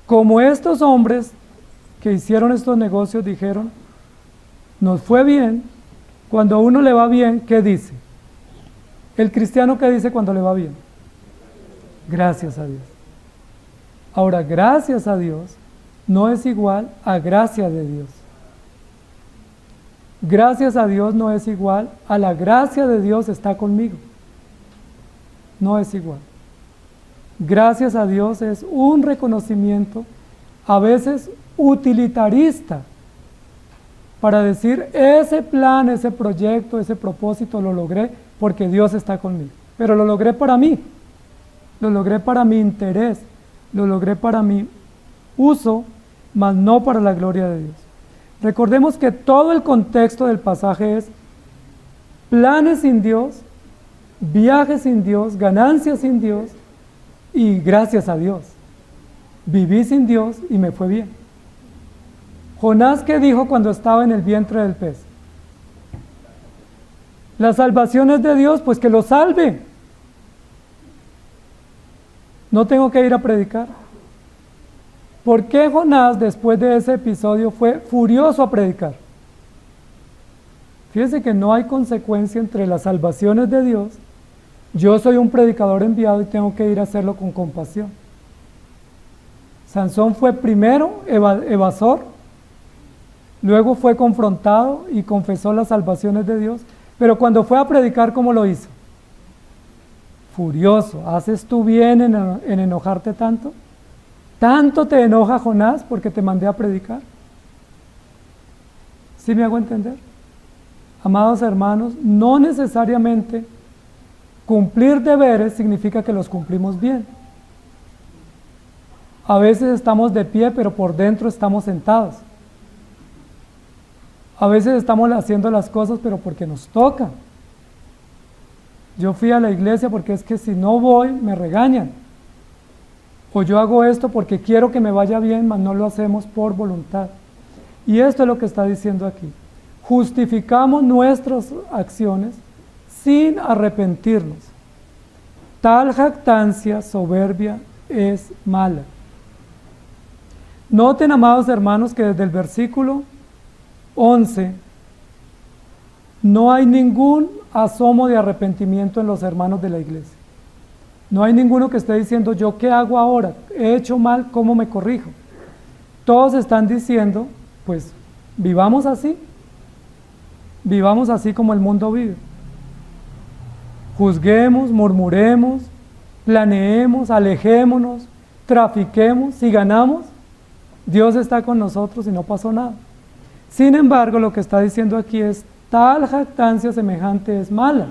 Como estos hombres que hicieron estos negocios dijeron, nos fue bien, cuando a uno le va bien, ¿qué dice? El cristiano, ¿qué dice cuando le va bien? Gracias a Dios. Ahora, gracias a Dios no es igual a gracia de Dios. Gracias a Dios no es igual a la gracia de Dios está conmigo. No es igual. Gracias a Dios es un reconocimiento, a veces utilitarista, para decir, ese plan, ese proyecto, ese propósito lo logré porque Dios está conmigo. Pero lo logré para mí, lo logré para mi interés, lo logré para mi uso, mas no para la gloria de Dios. Recordemos que todo el contexto del pasaje es planes sin Dios, viajes sin Dios, ganancias sin Dios y gracias a Dios. Viví sin Dios y me fue bien. Jonás, ¿qué dijo cuando estaba en el vientre del pez? La salvación es de Dios, pues que lo salve. No tengo que ir a predicar. ¿Por qué Jonás, después de ese episodio, fue furioso a predicar? Fíjense que no hay consecuencia entre las salvaciones de Dios. Yo soy un predicador enviado y tengo que ir a hacerlo con compasión. Sansón fue primero evasor, luego fue confrontado y confesó las salvaciones de Dios, pero cuando fue a predicar, ¿cómo lo hizo? Furioso. ¿Haces tú bien en enojarte tanto? ¿Tanto te enoja, Jonás, porque te mandé a predicar? ¿Sí me hago entender? Amados hermanos, no necesariamente cumplir deberes significa que los cumplimos bien. A veces estamos de pie, pero por dentro estamos sentados. A veces estamos haciendo las cosas, pero porque nos toca. Yo fui a la iglesia porque es que si no voy, me regañan. O yo hago esto porque quiero que me vaya bien, mas no lo hacemos por voluntad. Y esto es lo que está diciendo aquí. Justificamos nuestras acciones sin arrepentirnos. Tal jactancia soberbia es mala. Noten, amados hermanos, que desde el versículo 11 no hay ningún asomo de arrepentimiento en los hermanos de la iglesia. No hay ninguno que esté diciendo, ¿yo qué hago ahora? He hecho mal, ¿cómo me corrijo? Todos están diciendo, pues, vivamos así como el mundo vive. Juzguemos, murmuremos, planeemos, alejémonos, trafiquemos, si ganamos, Dios está con nosotros y no pasó nada. Sin embargo, lo que está diciendo aquí es, tal jactancia semejante es mala.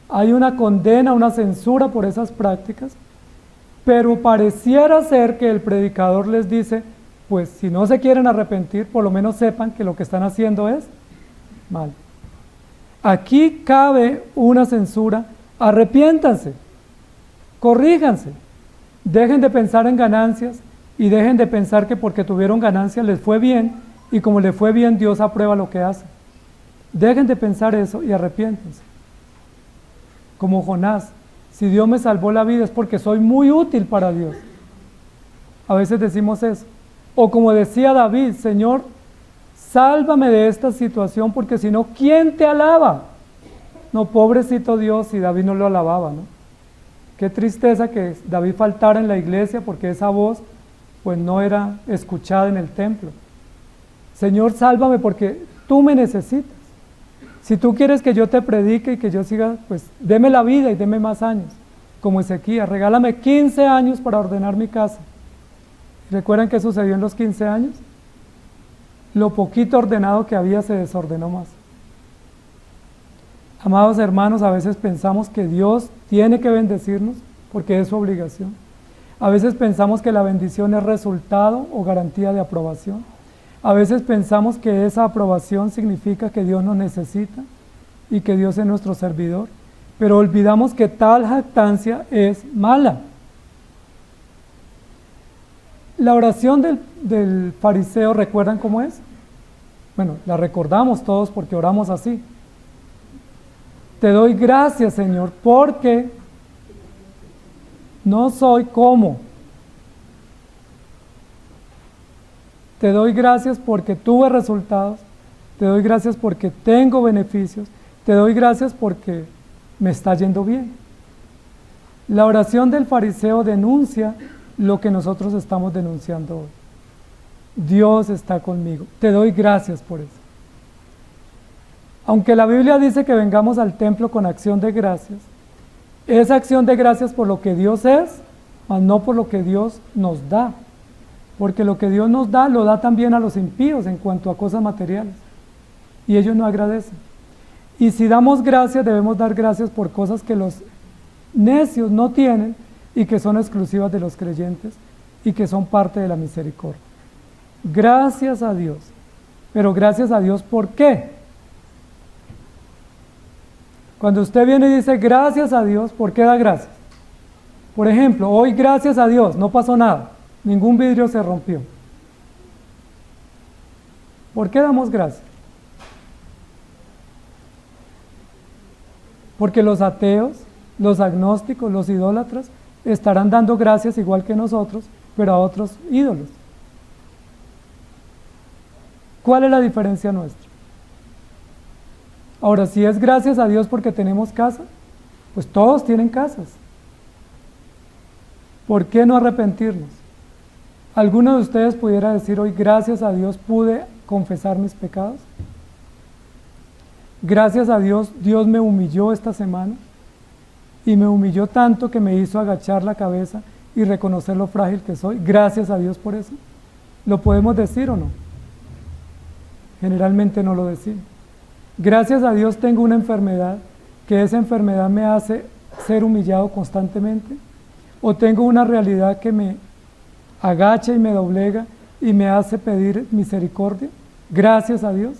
Hay una condena, una censura por esas prácticas, pero pareciera ser que el predicador les dice, pues si no se quieren arrepentir, por lo menos sepan que lo que están haciendo es mal. Aquí cabe una censura, arrepiéntanse, corríjanse, dejen de pensar en ganancias y dejen de pensar que porque tuvieron ganancias les fue bien y como les fue bien Dios aprueba lo que hacen. Dejen de pensar eso y arrepiéntanse. Como Jonás, si Dios me salvó la vida es porque soy muy útil para Dios. A veces decimos eso. O como decía David, Señor, sálvame de esta situación porque si no, ¿quién te alaba? No, pobrecito Dios, si David no lo alababa, ¿no? Qué tristeza que David faltara en la iglesia porque esa voz pues no era escuchada en el templo. Señor, sálvame porque tú me necesitas. Si tú quieres que yo te predique y que yo siga, pues deme la vida y deme más años. Como Ezequías, regálame 15 años para ordenar mi casa. ¿Recuerdan qué sucedió en los 15 años? Lo poquito ordenado que había se desordenó más. Amados hermanos, a veces pensamos que Dios tiene que bendecirnos porque es su obligación. A veces pensamos que la bendición es resultado o garantía de aprobación. A veces pensamos que esa aprobación significa que Dios nos necesita y que Dios es nuestro servidor, pero olvidamos que tal jactancia es mala. La oración del fariseo, ¿recuerdan cómo es? Bueno, la recordamos todos porque oramos así. Te doy gracias, Señor, porque no soy como. Te doy gracias porque tuve resultados, te doy gracias porque tengo beneficios, te doy gracias porque me está yendo bien. La oración del fariseo denuncia lo que nosotros estamos denunciando hoy. Dios está conmigo, te doy gracias por eso. Aunque la Biblia dice que vengamos al templo con acción de gracias, esa acción de gracias por lo que Dios es, mas no por lo que Dios nos da. Porque lo que Dios nos da, lo da también a los impíos en cuanto a cosas materiales. Y ellos no agradecen. Y si damos gracias, debemos dar gracias por cosas que los necios no tienen y que son exclusivas de los creyentes y que son parte de la misericordia. Gracias a Dios. Pero gracias a Dios, ¿por qué? Cuando usted viene y dice gracias a Dios, ¿por qué da gracias? Por ejemplo, hoy gracias a Dios, no pasó nada. Ningún vidrio se rompió. ¿Por qué damos gracias? Porque los ateos, los agnósticos, los idólatras estarán dando gracias igual que nosotros, pero a otros ídolos. ¿Cuál es la diferencia nuestra? Ahora, si es gracias a Dios porque tenemos casa, pues todos tienen casas. ¿Por qué no arrepentirnos? ¿Alguno de ustedes pudiera decir hoy, gracias a Dios pude confesar mis pecados? Gracias a Dios, Dios me humilló esta semana y me humilló tanto que me hizo agachar la cabeza y reconocer lo frágil que soy. Gracias a Dios por eso. ¿Lo podemos decir o no? Generalmente no lo decimos. Gracias a Dios tengo una enfermedad, que esa enfermedad me hace ser humillado constantemente. O tengo una realidad que me agacha y me doblega y me hace pedir misericordia. Gracias a Dios.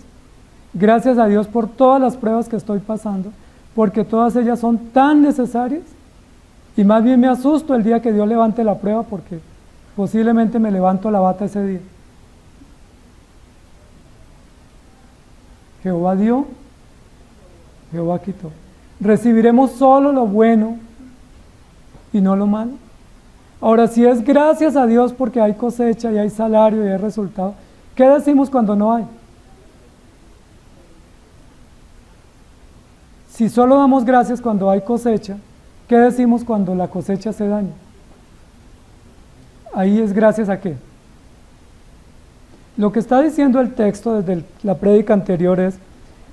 Gracias a Dios por todas las pruebas que estoy pasando, porque todas ellas son tan necesarias y más bien me asusto el día que Dios levante la prueba porque posiblemente me levanto la bata ese día. Jehová dio, Jehová quitó. Recibiremos solo lo bueno y no lo malo. Ahora, si es gracias a Dios porque hay cosecha y hay salario y hay resultado, ¿qué decimos cuando no hay? Si solo damos gracias cuando hay cosecha ¿Qué decimos cuando la cosecha hace daño? Ahí es gracias a qué. Lo que está diciendo el texto desde la prédica anterior es,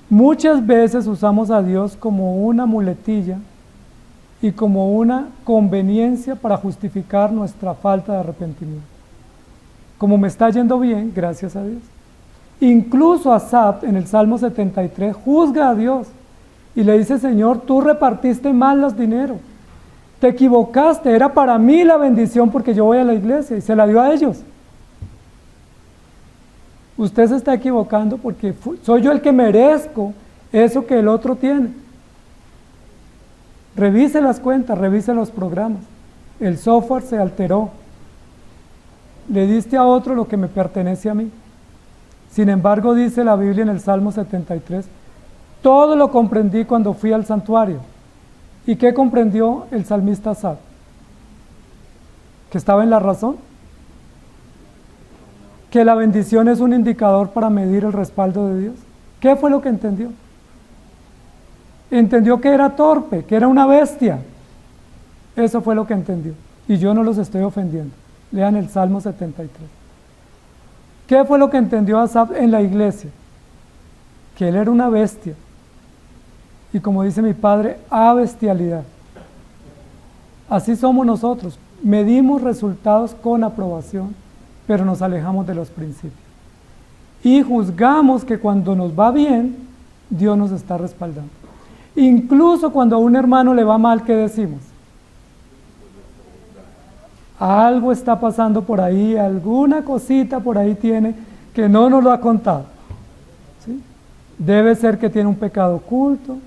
muchas veces usamos a Dios como una muletilla y como una conveniencia para justificar nuestra falta de arrepentimiento. Como me está yendo bien, gracias a Dios. Incluso Asaf en el Salmo 73 juzga a Dios y le dice, Señor, tú repartiste mal los dineros, te equivocaste, era para mí la bendición porque yo voy a la iglesia, y se la dio a ellos. Usted se está equivocando porque soy yo el que merezco eso que el otro tiene. Revise las cuentas, revise los programas. El software se alteró. Le diste a otro lo que me pertenece a mí. Sin embargo, dice la Biblia en el Salmo 73, todo lo comprendí cuando fui al santuario. ¿Y qué comprendió el salmista Asaf? ¿Que estaba en la razón? ¿Que la bendición es un indicador para medir el respaldo de Dios? ¿Qué fue lo que entendió? Entendió que era torpe, que era una bestia. Eso fue lo que entendió. Y yo no los estoy ofendiendo. Lean el Salmo 73. ¿Qué fue lo que entendió Asaf en la iglesia? Que él era una bestia. Y como dice mi padre, a bestialidad. Así somos nosotros. Medimos resultados con aprobación, pero nos alejamos de los principios. Y juzgamos que cuando nos va bien, Dios nos está respaldando. Incluso cuando a un hermano le va mal, ¿qué decimos? Algo está pasando por ahí, alguna cosita por ahí tiene que no nos lo ha contado. ¿Sí? Debe ser que tiene un pecado oculto,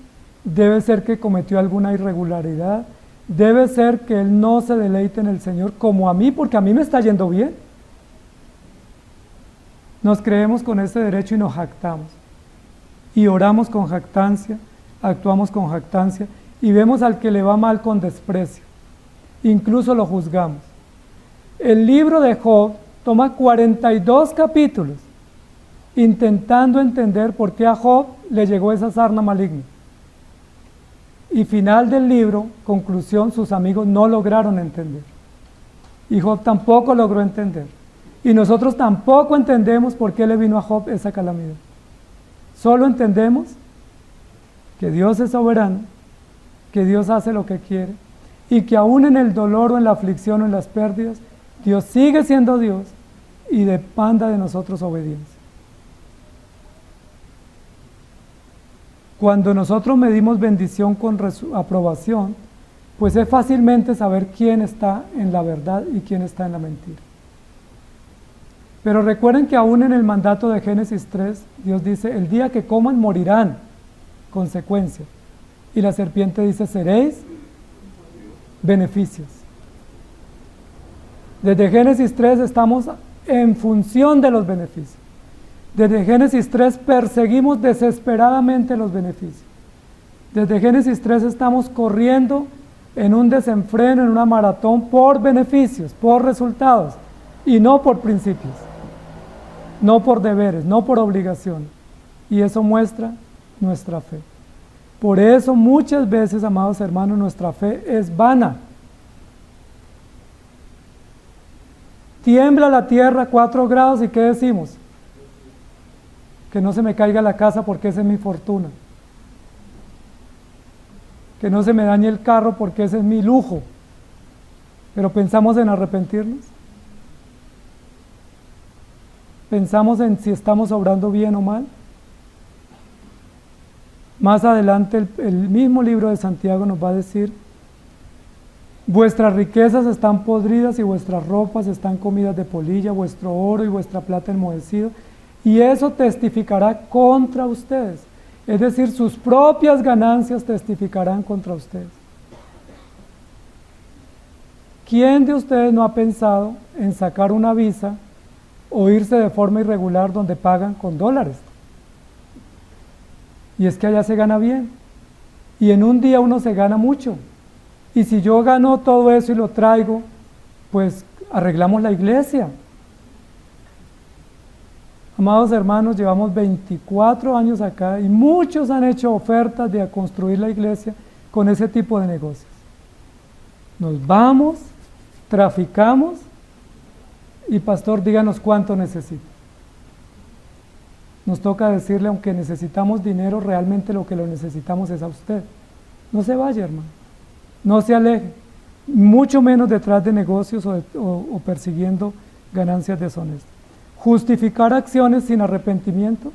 debe ser que cometió alguna irregularidad, debe ser que él no se deleite en el Señor como a mí, porque a mí me está yendo bien. Nos creemos con ese derecho y nos jactamos. Y oramos con jactancia, actuamos con jactancia y vemos al que le va mal con desprecio. Incluso lo juzgamos. El libro de Job toma 42 capítulos intentando entender por qué a Job le llegó esa sarna maligna. Y final del libro, conclusión, sus amigos no lograron entender. Y Job tampoco logró entender. Y nosotros tampoco entendemos por qué le vino a Job esa calamidad. Solo entendemos que Dios es soberano, que Dios hace lo que quiere, y que aún en el dolor o en la aflicción o en las pérdidas, Dios sigue siendo Dios y demanda de nosotros obediencia. Cuando nosotros medimos bendición con aprobación, pues es fácilmente saber quién está en la verdad y quién está en la mentira. Pero recuerden que aún en el mandato de Génesis 3, Dios dice, el día que coman morirán, consecuencia. Y la serpiente dice, seréis beneficios. Desde Génesis 3 estamos en función de los beneficios. Desde Génesis 3 perseguimos desesperadamente los beneficios. Desde Génesis 3 estamos corriendo en un desenfreno, en una maratón por beneficios, por resultados y no por principios, no por deberes, no por obligación. Y eso muestra nuestra fe. Por eso muchas veces, amados hermanos, nuestra fe es vana. Tiembla la tierra 4 grados y ¿qué decimos? Que no se me caiga la casa porque esa es mi fortuna. Que no se me dañe el carro porque ese es mi lujo. Pero pensamos en arrepentirnos. Pensamos en si estamos obrando bien o mal. Más adelante el mismo libro de Santiago nos va a decir, vuestras riquezas están podridas y vuestras ropas están comidas de polilla, vuestro oro y vuestra plata enmohecido, y eso testificará contra ustedes. Es decir, sus propias ganancias testificarán contra ustedes. ¿Quién de ustedes no ha pensado en sacar una visa o irse de forma irregular donde pagan con dólares? Y es que allá se gana bien. Y en un día uno se gana mucho. Y si yo gano todo eso y lo traigo, pues arreglamos la iglesia. Amados hermanos, llevamos 24 años acá y muchos han hecho ofertas de construir la iglesia con ese tipo de negocios. Nos vamos, traficamos y pastor, díganos cuánto necesita. Nos toca decirle, aunque necesitamos dinero, realmente lo que lo necesitamos es a usted. No se vaya, hermano, no se aleje, mucho menos detrás de negocios o persiguiendo ganancias deshonestas. Justificar acciones sin arrepentimiento,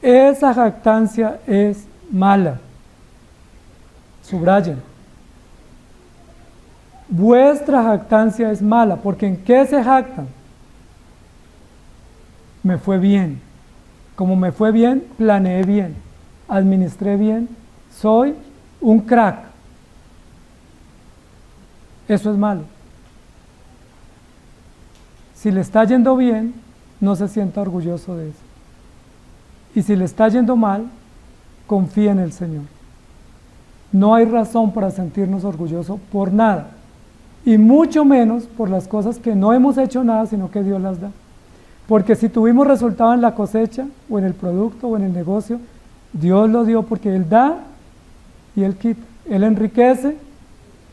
esa jactancia es mala. Subrayen. Vuestra jactancia es mala, porque ¿en qué se jactan? Me fue bien. Como me fue bien, planeé bien, administré bien, soy un crack. Eso es malo. Si le está yendo bien, no se sienta orgulloso de eso. Y si le está yendo mal, confía en el Señor. No hay razón para sentirnos orgullosos por nada. Y mucho menos por las cosas que no hemos hecho nada, sino que Dios las da. Porque si tuvimos resultado en la cosecha, o en el producto, o en el negocio, Dios lo dio porque Él da y Él quita. Él enriquece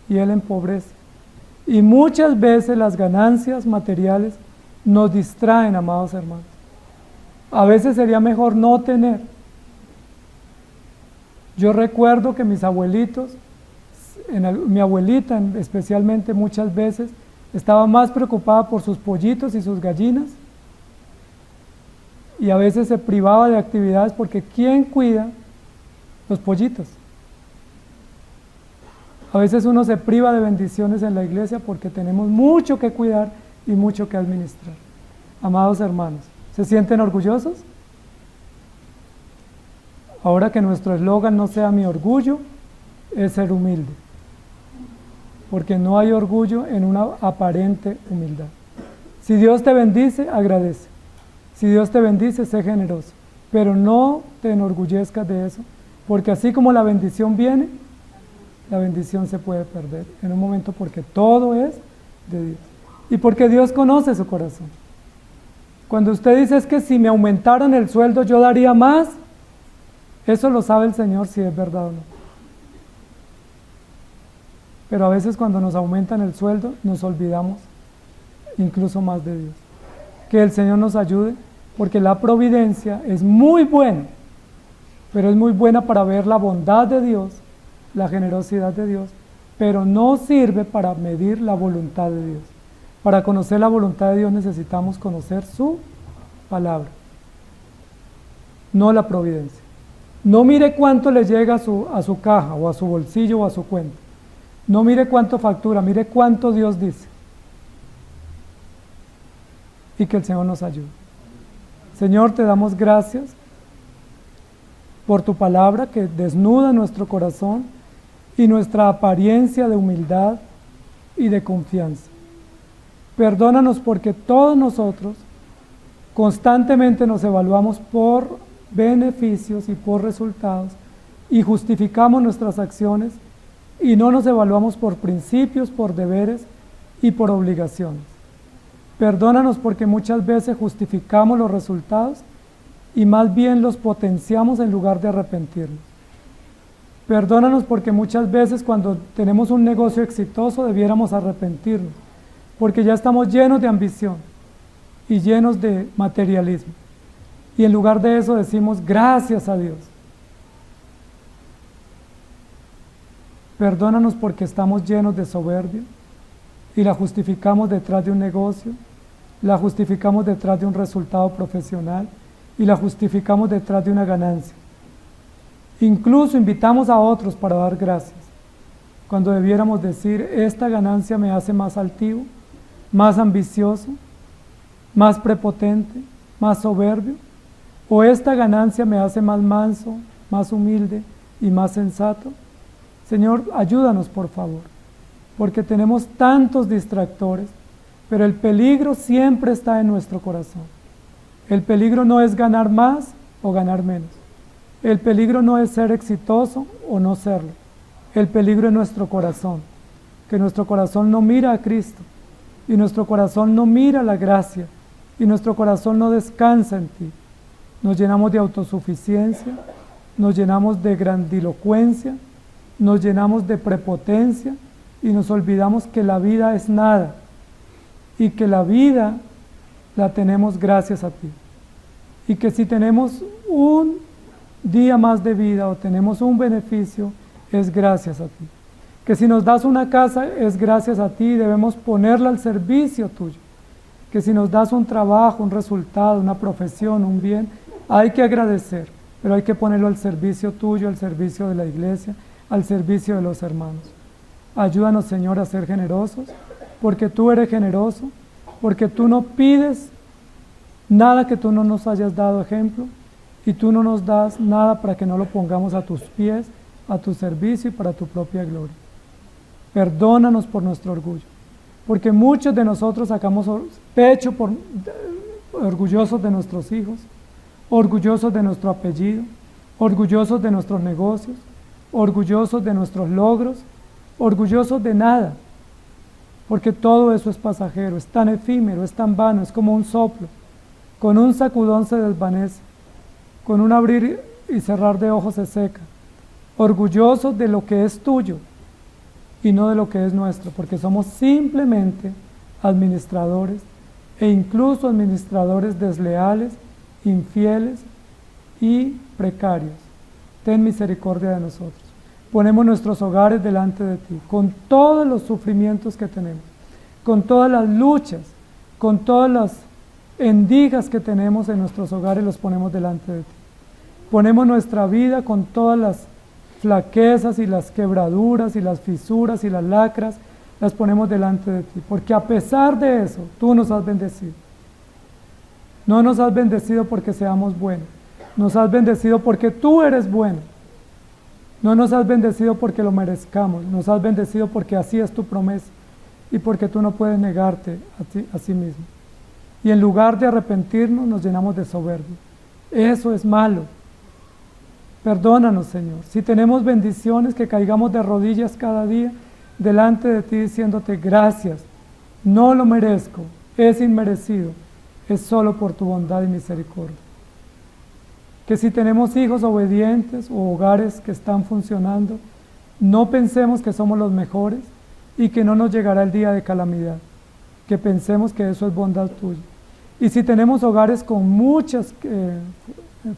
y Él empobrece. Y muchas veces las ganancias materiales nos distraen, amados hermanos. A veces sería mejor no tener. Yo recuerdo que mis abuelitos, mi abuelita especialmente muchas veces, estaba más preocupada por sus pollitos y sus gallinas, y a veces se privaba de actividades porque ¿quién cuida los pollitos? A veces uno se priva de bendiciones en la iglesia porque tenemos mucho que cuidar y mucho que administrar. Amados hermanos, ¿se sienten orgullosos? Ahora que nuestro eslogan no sea mi orgullo, es ser humilde. Porque no hay orgullo en una aparente humildad. Si Dios te bendice, agradece. Si Dios te bendice, sé generoso. Pero no te enorgullezcas de eso, porque así como la bendición viene, la bendición se puede perder en un momento, porque todo es de Dios. Y porque Dios conoce su corazón. Cuando usted dice es que si me aumentaran el sueldo yo daría más, eso lo sabe el Señor si es verdad o no. Pero a veces cuando nos aumentan el sueldo nos olvidamos incluso más de Dios. Que el Señor nos ayude, porque la providencia es muy buena, pero es muy buena para ver la bondad de Dios, la generosidad de Dios, pero no sirve para medir la voluntad de Dios. Para conocer la voluntad de Dios necesitamos conocer su palabra, no la providencia. No mire cuánto le llega a su caja, o a su bolsillo, o a su cuenta. No mire cuánto factura, mire cuánto Dios dice. Y que el Señor nos ayude. Señor, te damos gracias por tu palabra que desnuda nuestro corazón y nuestra apariencia de humildad y de confianza. Perdónanos porque todos nosotros constantemente nos evaluamos por beneficios y por resultados y justificamos nuestras acciones y no nos evaluamos por principios, por deberes y por obligaciones. Perdónanos porque muchas veces justificamos los resultados y más bien los potenciamos en lugar de arrepentirnos. Perdónanos porque muchas veces cuando tenemos un negocio exitoso debiéramos arrepentirnos, porque ya estamos llenos de ambición y llenos de materialismo. Y en lugar de eso decimos gracias a Dios. Perdónanos porque estamos llenos de soberbia y la justificamos detrás de un negocio, la justificamos detrás de un resultado profesional y la justificamos detrás de una ganancia. Incluso invitamos a otros para dar gracias, cuando debiéramos decir, esta ganancia me hace más altivo, más ambicioso, más prepotente, más soberbio, o esta ganancia me hace más manso, más humilde y más sensato. Señor, ayúdanos por favor, porque tenemos tantos distractores, pero el peligro siempre está en nuestro corazón. El peligro no es ganar más o ganar menos. El peligro no es ser exitoso o no serlo. El peligro es nuestro corazón, que nuestro corazón no mira a Cristo, y nuestro corazón no mira la gracia, y nuestro corazón no descansa en ti. Nos llenamos de autosuficiencia, nos llenamos de grandilocuencia, nos llenamos de prepotencia y nos olvidamos que la vida es nada y que la vida la tenemos gracias a ti. Y que si tenemos un día más de vida o tenemos un beneficio, es gracias a ti. Que si nos das una casa, es gracias a ti y debemos ponerla al servicio tuyo. Que si nos das un trabajo, un resultado, una profesión, un bien, hay que agradecer, pero hay que ponerlo al servicio tuyo, al servicio de la iglesia, al servicio de los hermanos. Ayúdanos, Señor, a ser generosos, porque tú eres generoso, porque tú no pides nada que tú no nos hayas dado ejemplo, y tú no nos das nada para que no lo pongamos a tus pies, a tu servicio y para tu propia gloria. Perdónanos por nuestro orgullo, porque muchos de nosotros sacamos pecho orgullosos de nuestros hijos, orgullosos de nuestro apellido, orgullosos de nuestros negocios, orgullosos de nuestros logros, orgullosos de nada, porque todo eso es pasajero, es tan efímero, es tan vano, es como un soplo, con un sacudón se desvanece, con un abrir y cerrar de ojos se seca, orgullosos de lo que es tuyo y no de lo que es nuestro, porque somos simplemente administradores e incluso administradores desleales, infieles y precarios. Ten misericordia de nosotros. Ponemos nuestros hogares delante de ti, con todos los sufrimientos que tenemos, con todas las luchas, con todas las endijas que tenemos en nuestros hogares, los ponemos delante de ti. Ponemos nuestra vida con todas las flaquezas y las quebraduras y las fisuras y las lacras, las ponemos delante de ti, porque a pesar de eso, tú nos has bendecido. No nos has bendecido porque seamos buenos, nos has bendecido porque tú eres bueno. No nos has bendecido porque lo merezcamos, nos has bendecido porque así es tu promesa y porque tú no puedes negarte a sí mismo. Y en lugar de arrepentirnos, nos llenamos de soberbia. Eso es malo. Perdónanos, Señor. Si tenemos bendiciones, que caigamos de rodillas cada día delante de ti diciéndote gracias. No lo merezco, es inmerecido, es solo por tu bondad y misericordia. Que si tenemos hijos obedientes o hogares que están funcionando, no pensemos que somos los mejores y que no nos llegará el día de calamidad, que pensemos que eso es bondad tuya. Y si tenemos hogares con muchos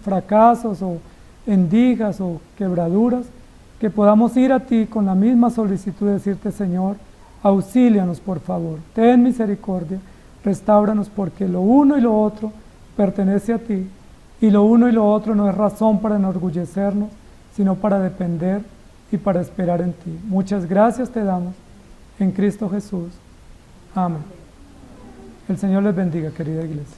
fracasos o endijas o quebraduras, que podamos ir a ti con la misma solicitud de decirte, Señor, auxílianos por favor, ten misericordia, restáuranos, porque lo uno y lo otro pertenece a ti, y lo uno y lo otro no es razón para enorgullecernos, sino para depender y para esperar en ti. Muchas gracias te damos en Cristo Jesús. Amén. El Señor les bendiga, querida iglesia.